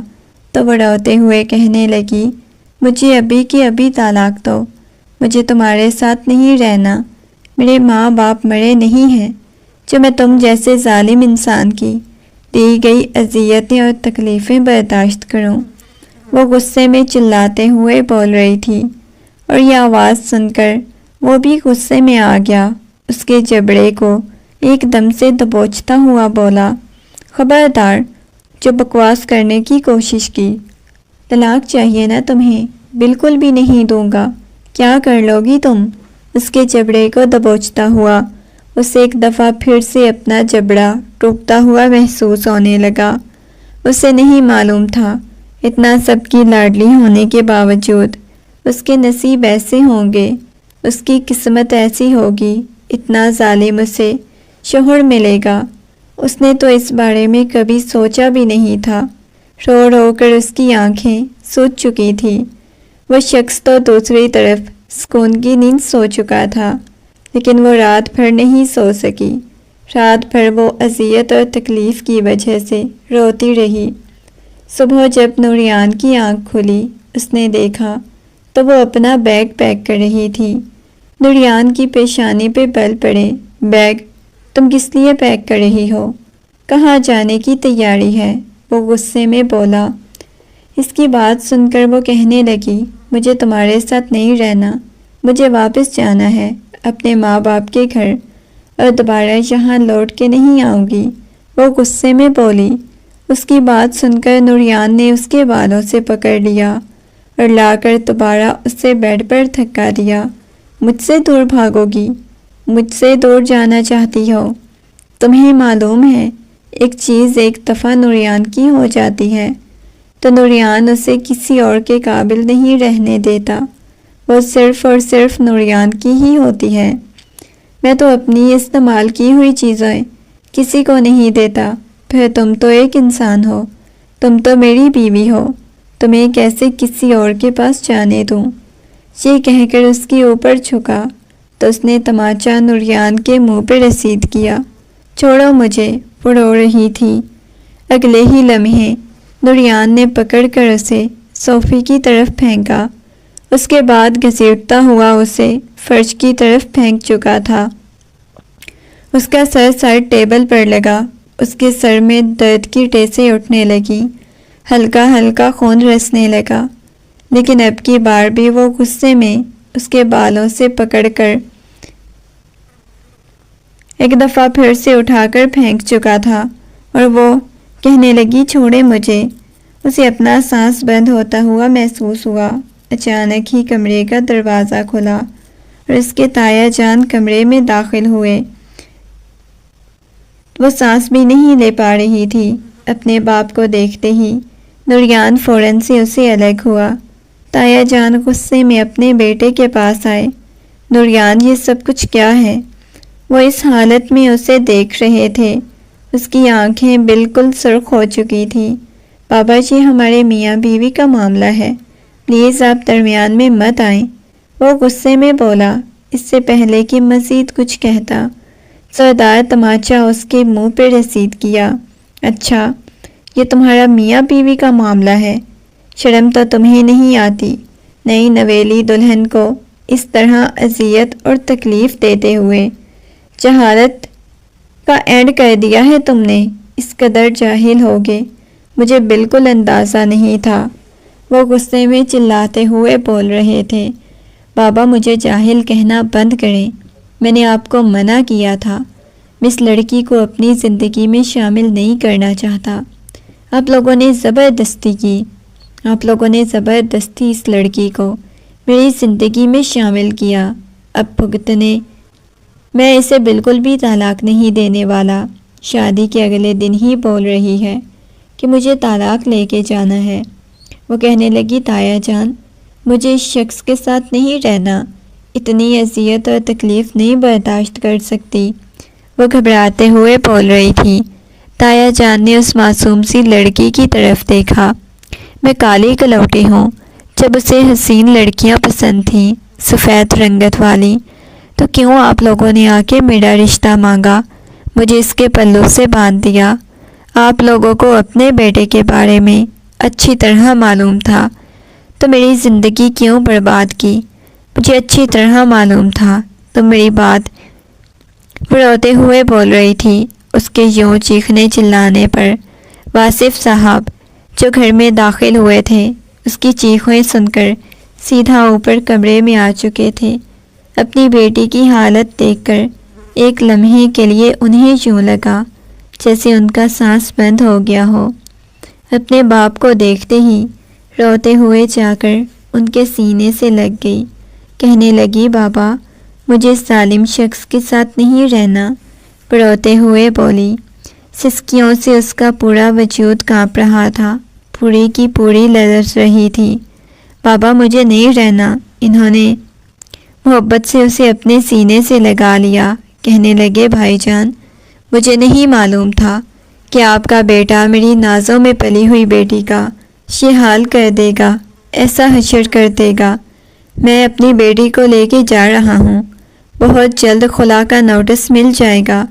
تو وہ روتے ہوئے کہنے لگی، مجھے ابھی کی ابھی طلاق دو، مجھے تمہارے ساتھ نہیں رہنا، میرے ماں باپ مرے نہیں ہیں جو میں تم جیسے ظالم انسان کی دی گئی اذیتیں اور تکلیفیں برداشت کروں۔ وہ غصے میں چلاتے ہوئے بول رہی تھی اور یہ آواز سن کر وہ بھی غصے میں آ گیا۔ اس کے جبڑے کو ایک دم سے دبوچتا ہوا بولا، خبردار، جو بکواس کرنے کی کوشش کی، طلاق چاہیے نا تمہیں؟ بالکل بھی نہیں دوں گا، کیا کر لو گی تم؟ اس کے جبڑے کو دبوچتا ہوا اسے ایک دفعہ پھر سے اپنا جبڑا ٹوکتا ہوا محسوس ہونے لگا۔ اسے نہیں معلوم تھا اتنا سب کی لاڈلی ہونے کے باوجود اس کے نصیب ایسے ہوں گے، اس کی قسمت ایسی ہوگی، اتنا ظالم اسے شوہر ملے گا۔ اس نے تو اس بارے میں کبھی سوچا بھی نہیں تھا۔ رو رو کر اس کی آنکھیں سوج چکی تھی۔ وہ شخص تو دوسری طرف سکون کی نیند سو چکا تھا، لیکن وہ رات بھر نہیں سو سکی۔ رات بھر وہ اذیت اور تکلیف کی وجہ سے روتی رہی۔ صبح جب نوریان کی آنکھ کھلی، اس نے دیکھا تو وہ اپنا بیگ پیک کر رہی تھی۔ نوریان کی پیشانی پہ بل پڑے۔ بیگ تم کس لیے پیک کر رہی ہو؟ کہاں جانے کی تیاری ہے؟ وہ غصے میں بولا۔ اس کی بات سن کر وہ کہنے لگی، مجھے تمہارے ساتھ نہیں رہنا، مجھے واپس جانا ہے اپنے ماں باپ کے گھر، اور دوبارہ یہاں لوٹ کے نہیں آؤں گی۔ وہ غصے میں بولی۔ اس کی بات سن کر نوریان نے اس کے بالوں سے پکڑ لیا اور لا کر دوبارہ اسے بیڈ پر دھکا دیا۔ مجھ سے دور بھاگو گی؟ مجھ سے دور جانا چاہتی ہو؟ تمہیں معلوم ہے ایک چیز ایک دفعہ نوریان کی ہو جاتی ہے تو نوریان اسے کسی اور کے قابل نہیں رہنے دیتا۔ وہ صرف اور صرف نوریان کی ہی ہوتی ہے۔ میں تو اپنی استعمال کی ہوئی چیزیں کسی کو نہیں دیتا۔ پھر تم تو ایک انسان ہو، تم تو میری بیوی ہو، تمہیں کیسے کسی اور کے پاس جانے دوں؟ یہ کہہ کر اس کے اوپر جھکا تو اس نے تماچا نوریان کے منہ پہ رسید کیا۔ چھوڑو مجھے، وہ رو رہی تھی۔ اگلے ہی لمحے نوریان نے پکڑ کر اسے صوفے کی طرف پھینکا، اس کے بعد گھسیٹتا ہوا اسے فرش کی طرف پھینک چکا تھا۔ اس کا سر ٹیبل پر لگا، اس کے سر میں درد کی ٹیسیں اٹھنے لگی، ہلکا ہلکا خون رسنے لگا، لیکن اب کی بار بھی وہ غصے میں اس کے بالوں سے پکڑ کر ایک دفعہ پھر سے اٹھا کر پھینک چکا تھا، اور وہ کہنے لگی چھوڑے مجھے۔ اسے اپنا سانس بند ہوتا ہوا محسوس ہوا۔ اچانک ہی کمرے کا دروازہ کھلا اور اس کے تایا جان کمرے میں داخل ہوئے۔ وہ سانس بھی نہیں لے پا رہی تھی۔ اپنے باپ کو دیکھتے ہی نوریان فوراً سے اسے الگ ہوا۔ تایا جان غصے میں اپنے بیٹے کے پاس آئے۔ نوریان، یہ سب کچھ کیا ہے؟ وہ اس حالت میں اسے دیکھ رہے تھے۔ اس کی آنکھیں بالکل سرخ ہو چکی تھیں۔ بابا جی، ہمارے میاں بیوی کا معاملہ ہے، پلیز آپ درمیان میں مت آئیں، وہ غصے میں بولا۔ اس سے پہلے کہ مزید کچھ کہتا، سردار تماچا اس کے منہ پہ رسید کیا۔ اچھا، یہ تمہارا میاں بیوی کا معاملہ ہے؟ شرم تو تمہیں نہیں آتی نئی نویلی دلہن کو اس طرح اذیت اور تکلیف دیتے ہوئے؟ جہالت کا اینڈ کر دیا ہے تم نے، اس قدر جاہل ہوگے، مجھے بالکل اندازہ نہیں تھا، وہ غصے میں چلاتے ہوئے بول رہے تھے۔ بابا، مجھے جاہل کہنا بند کریں، میں نے آپ کو منع کیا تھا، میں اس لڑکی کو اپنی زندگی میں شامل نہیں کرنا چاہتا۔ آپ لوگوں نے زبردستی کی، آپ لوگوں نے زبردستی اس لڑکی کو میری زندگی میں شامل کیا، اب بھگتنے۔ میں اسے بالکل بھی طلاق نہیں دینے والا، شادی کے اگلے دن ہی بول رہی ہے کہ مجھے طلاق لے کے جانا ہے۔ وہ کہنے لگی، تایا جان، مجھے اس شخص کے ساتھ نہیں رہنا، اتنی اذیت اور تکلیف نہیں برداشت کر سکتی، وہ گھبراتے ہوئے بول رہی تھی۔ تایا جان نے اس معصوم سی لڑکی کی طرف دیکھا۔ میں کالی کلوٹی ہوں، جب اسے حسین لڑکیاں پسند تھیں سفید رنگت والی، تو کیوں آپ لوگوں نے آ کے میرا رشتہ مانگا، مجھے اس کے پلوں سے باندھ دیا؟ آپ لوگوں کو اپنے بیٹے کے بارے میں اچھی طرح معلوم تھا، تو میری زندگی کیوں برباد کی؟ مجھے اچھی طرح معلوم تھا، تو میری بات روتے ہوئے بول رہی تھی۔ اس کے یوں چیخنے چلانے پر واصف صاحب جو گھر میں داخل ہوئے تھے اس کی چیخیں سن کر سیدھا اوپر کمرے میں آ چکے تھے۔ اپنی بیٹی کی حالت دیکھ کر ایک لمحے کے لیے انہیں یوں لگا جیسے ان کا سانس بند ہو گیا ہو۔ اپنے باپ کو دیکھتے ہی روتے ہوئے جا کر ان کے سینے سے لگ گئی، کہنے لگی، بابا، مجھے اس ظالم شخص کے ساتھ نہیں رہنا، روتے ہوئے بولی۔ سسکیوں سے اس کا پورا وجود کانپ رہا تھا، پوری کی پوری لرز رہی تھی۔ بابا، مجھے نہیں رہنا۔ انہوں نے محبت سے اسے اپنے سینے سے لگا لیا، کہنے لگے، بھائی جان، مجھے نہیں معلوم تھا کہ آپ کا بیٹا میری نازوں میں پلی ہوئی بیٹی کا یہ حال کر دے گا، ایسا حشر کر دے گا۔ میں اپنی بیٹی کو لے کے جا رہا ہوں، بہت جلد خلا کا نوٹس مل جائے گا،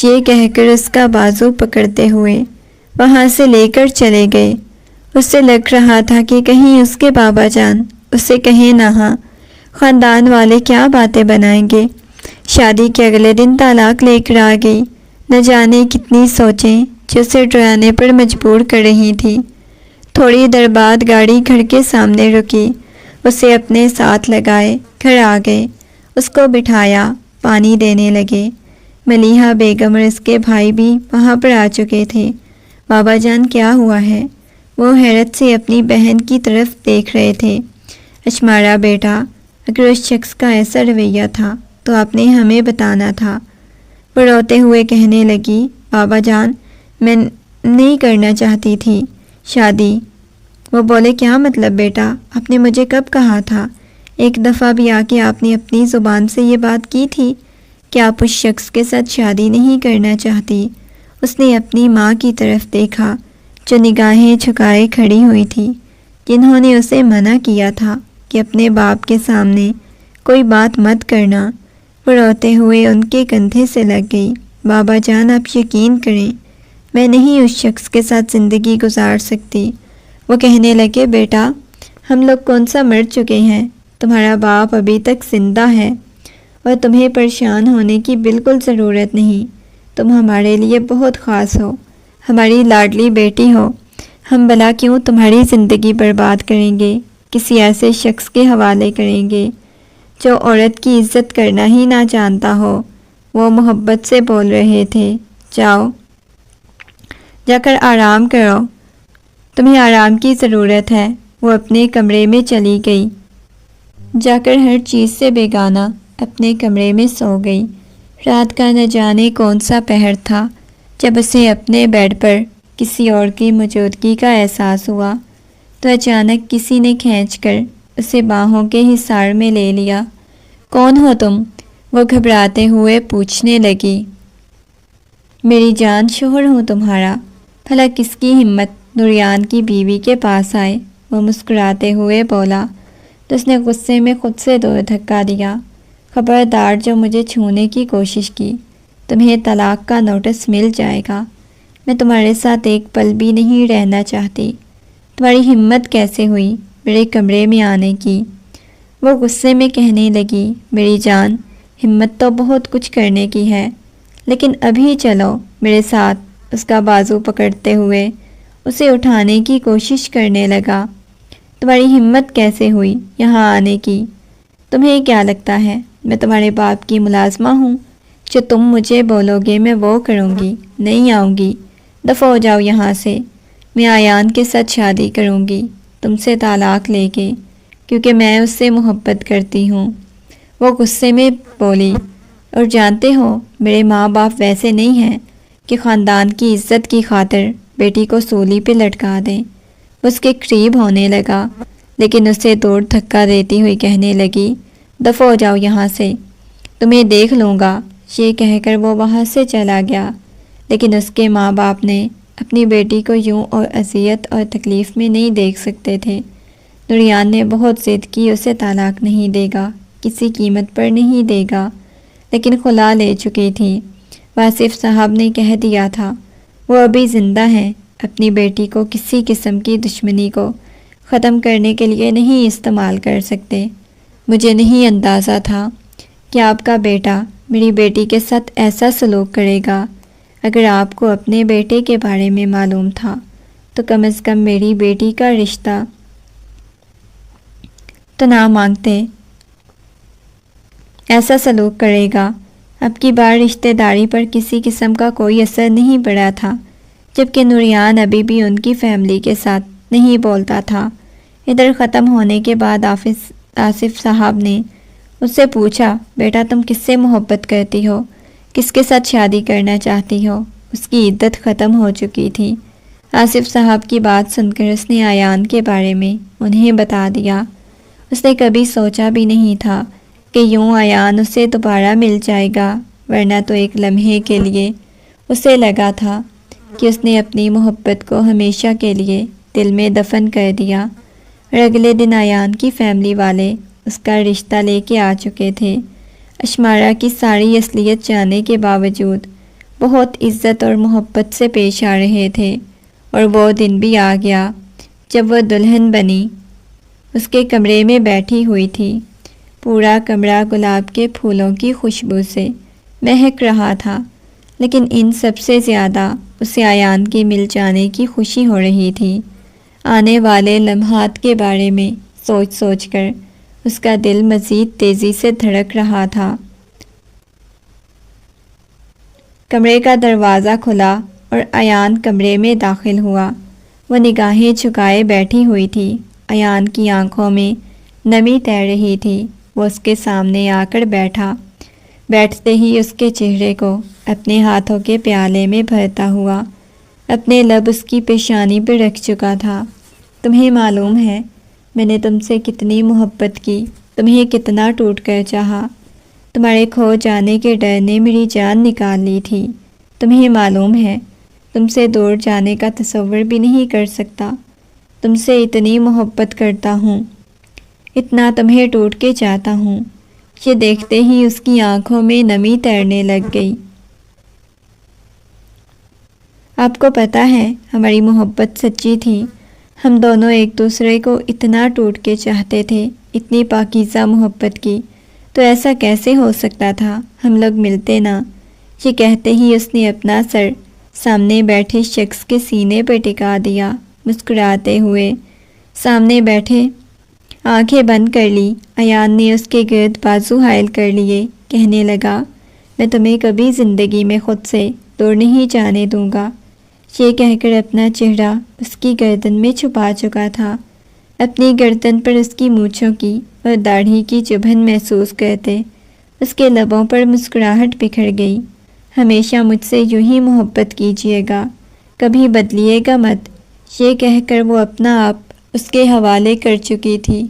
یہ کہہ کر اس کا بازو پکڑتے ہوئے وہاں سے لے کر چلے گئے۔ اس سے لگ رہا تھا کہ کہیں اس کے بابا جان اسے کہیں نہ، ہاں خاندان والے کیا باتیں بنائیں گے۔ شادی کے اگلے دن طلاق لے کر آ گئی، نہ جانے کتنی سوچیں جو اسے ڈرانے پر مجبور کر رہی تھی۔ تھوڑی دیر بعد گاڑی گھر کے سامنے رکی، اسے اپنے ساتھ لگائے گھر آ گئے، اس کو بٹھایا، پانی دینے لگے۔ ملیحہ بیگم اور اس کے بھائی بھی وہاں پر آ چکے تھے۔ بابا جان، کیا ہوا ہے؟ وہ حیرت سے اپنی بہن کی طرف دیکھ رہے تھے۔ اشمارا بیٹا، اگر اس شخص کا ایسا رویہ تھا تو آپ نے ہمیں بتانا تھا، وہ روتے ہوئے کہنے لگی۔ بابا جان، میں نہیں کرنا چاہتی تھی شادی۔ وہ بولے، کیا مطلب بیٹا؟ آپ نے مجھے کب کہا تھا ایک دفعہ بھی آ کے آپ نے اپنی زبان سے یہ بات کی تھی کہ آپ اس شخص کے ساتھ شادی نہیں کرنا چاہتی؟ اس نے اپنی ماں کی طرف دیکھا جو نگاہیں جھکائے کھڑی ہوئی تھی، جنہوں نے اسے منع کیا تھا کہ اپنے باپ کے سامنے کوئی بات مت کرنا۔ وہ روتے ہوئے ان کے کندھے سے لگ گئی۔ بابا جان، آپ یقین کریں، میں نہیں اس شخص کے ساتھ زندگی گزار سکتی۔ وہ کہنے لگے، بیٹا، ہم لوگ کون سا مر چکے ہیں؟ تمہارا باپ ابھی تک زندہ ہے اور تمہیں پریشان ہونے کی بالکل ضرورت نہیں۔ تم ہمارے لیے بہت خاص ہو، ہماری لاڈلی بیٹی ہو۔ ہم بھلا کیوں تمہاری زندگی برباد کریں گے، کسی ایسے شخص کے حوالے کریں گے جو عورت کی عزت کرنا ہی نہ جانتا ہو۔ وہ محبت سے بول رہے تھے، جاؤ، جا کر آرام کرو، تمہیں آرام کی ضرورت ہے۔ وہ اپنے کمرے میں چلی گئی، جا کر ہر چیز سے بیگانہ اپنے کمرے میں سو گئی۔ رات کا نہ جانے کون سا پہر تھا جب اسے اپنے بیڈ پر کسی اور کی موجودگی کا احساس ہوا تو اچانک کسی نے کھینچ کر اسے باہوں کے حصار میں لے لیا۔ کون ہو تم؟ وہ گھبراتے ہوئے پوچھنے لگی۔ میری جان، شوہر ہوں تمہارا۔ بھلا کس کی ہمت نوریان کی بیوی کے پاس آئے؟ وہ مسکراتے ہوئے بولا تو اس نے غصے میں خود سے دو دھکا دیا۔ خبردار، جو مجھے چھونے کی کوشش کی، تمہیں طلاق کا نوٹس مل جائے گا۔ میں تمہارے ساتھ ایک پل بھی نہیں رہنا چاہتی۔ تمہاری ہمت کیسے ہوئی میرے کمرے میں آنے کی؟ وہ غصے میں کہنے لگی، میری جان، ہمت تو بہت کچھ کرنے کی ہے، لیکن ابھی چلو میرے ساتھ۔ اس کا بازو پکڑتے ہوئے اسے اٹھانے کی کوشش کرنے لگا۔ تمہاری ہمت کیسے ہوئی یہاں آنے کی؟ تمہیں کیا لگتا ہے میں تمہارے باپ کی ملازمہ ہوں؟ جو تم مجھے بولو گے میں وہ کروں گی۔ نہیں آؤں گی، دفع ہو جاؤ یہاں سے۔ میں آیان کے ساتھ شادی کروں گی، تم سے طلاق لے کے، کیونکہ میں اس سے محبت کرتی ہوں۔ وہ غصے میں بولی، اور جانتے ہو میرے ماں باپ ویسے نہیں ہیں کہ خاندان کی عزت کی خاطر بیٹی کو سولی پہ لٹکا دیں۔ وہ اس کے قریب ہونے لگا، لیکن اسے دور دھکا دیتی ہوئی کہنے لگی، دفع ہو جاؤ یہاں سے، تمہیں دیکھ لوں گا۔ یہ کہہ کر وہ وہاں سے چلا گیا، لیکن اس کے ماں باپ نے اپنی بیٹی کو یوں اور اذیت اور تکلیف میں نہیں دیکھ سکتے تھے۔ نوریان نے بہت ضد کی، اسے طلاق نہیں دے گا، کسی قیمت پر نہیں دے گا، لیکن خلا لے چکی تھی۔ واصف صاحب نے کہہ دیا تھا وہ ابھی زندہ ہیں، اپنی بیٹی کو کسی قسم کی دشمنی کو ختم کرنے کے لیے نہیں استعمال کر سکتے۔ مجھے نہیں اندازہ تھا کہ آپ کا بیٹا میری بیٹی کے ساتھ ایسا سلوک کرے گا۔ اگر آپ کو اپنے بیٹے کے بارے میں معلوم تھا تو کم از کم میری بیٹی کا رشتہ تو نہ مانگتے۔ ایسا سلوک کرے گا۔ اب کی بار رشتہ داری پر کسی قسم کا کوئی اثر نہیں پڑا تھا، جبکہ نوریان ابھی بھی ان کی فیملی کے ساتھ نہیں بولتا تھا۔ ادھر ختم ہونے کے بعد آصف صاحب نے اس سے پوچھا، بیٹا تم کس سے محبت کرتی ہو، کس کے ساتھ شادی کرنا چاہتی ہو؟ اس کی عدت ختم ہو چکی تھی۔ آصف صاحب کی بات سن کر اس نے آیان کے بارے میں انہیں بتا دیا۔ اس نے کبھی سوچا بھی نہیں تھا کہ یوں آیان اسے دوبارہ مل جائے گا، ورنہ تو ایک لمحے کے لیے اسے لگا تھا کہ اس نے اپنی محبت کو ہمیشہ کے لیے دل میں دفن کر دیا۔ اور اگلے دن آیان کی فیملی والے اس کا رشتہ لے کے آ چکے تھے۔ اشمارا کی ساری اصلیت جاننے کے باوجود بہت عزت اور محبت سے پیش آ رہے تھے، اور وہ دن بھی آ گیا جب وہ دلہن بنی اس کے کمرے میں بیٹھی ہوئی تھی۔ پورا کمرہ گلاب کے پھولوں کی خوشبو سے مہک رہا تھا، لیکن ان سب سے زیادہ اسے آیان کے مل جانے کی خوشی ہو رہی تھی۔ آنے والے لمحات کے بارے میں سوچ سوچ کر اس کا دل مزید تیزی سے دھڑک رہا تھا۔ کمرے کا دروازہ کھلا اور آیان کمرے میں داخل ہوا۔ وہ نگاہیں جھکائے بیٹھی ہوئی تھی، آیان کی آنکھوں میں نمی تیر رہی تھی۔ وہ اس کے سامنے آ کر بیٹھا، بیٹھتے ہی اس کے چہرے کو اپنے ہاتھوں کے پیالے میں بھرتا ہوا اپنے لب اس کی پیشانی پہ رکھ چکا تھا۔ تمہیں معلوم ہے میں نے تم سے کتنی محبت کی، تمہیں کتنا ٹوٹ کر چاہا۔ تمہارے کھو جانے کے ڈر نے میری جان نکال لی تھی۔ تمہیں معلوم ہے تم سے دور جانے کا تصور بھی نہیں کر سکتا۔ تم سے اتنی محبت کرتا ہوں، اتنا تمہیں ٹوٹ کے چاہتا ہوں۔ یہ دیکھتے ہی اس کی آنکھوں میں نمی تیرنے لگ گئی۔ آپ کو پتہ ہے ہماری محبت سچی تھی۔ ہم دونوں ایک دوسرے کو اتنا ٹوٹ کے چاہتے تھے، اتنی پاکیزہ محبت کی، تو ایسا کیسے ہو سکتا تھا ہم لوگ ملتے نہ۔ یہ کہتے ہی اس نے اپنا سر سامنے بیٹھے شخص کے سینے پہ ٹکا دیا، مسکراتے ہوئے۔ سامنے بیٹھے آنکھیں بند کر لی۔ ایان نے اس کے گرد بازو حائل کر لیے، کہنے لگا میں تمہیں کبھی زندگی میں خود سے دور نہیں جانے دوں گا۔ یہ کہہ کر اپنا چہرہ اس کی گردن میں چھپا چکا تھا۔ اپنی گردن پر اس کی مونچھوں کی اور داڑھی کی چبھن محسوس کرتے اس کے لبوں پر مسکراہٹ بکھر گئی۔ ہمیشہ مجھ سے یوں ہی محبت کیجیے گا، کبھی بدلیے گا مت، یہ کہہ کر وہ اپنا آپ اس کے حوالے کر چکی تھی۔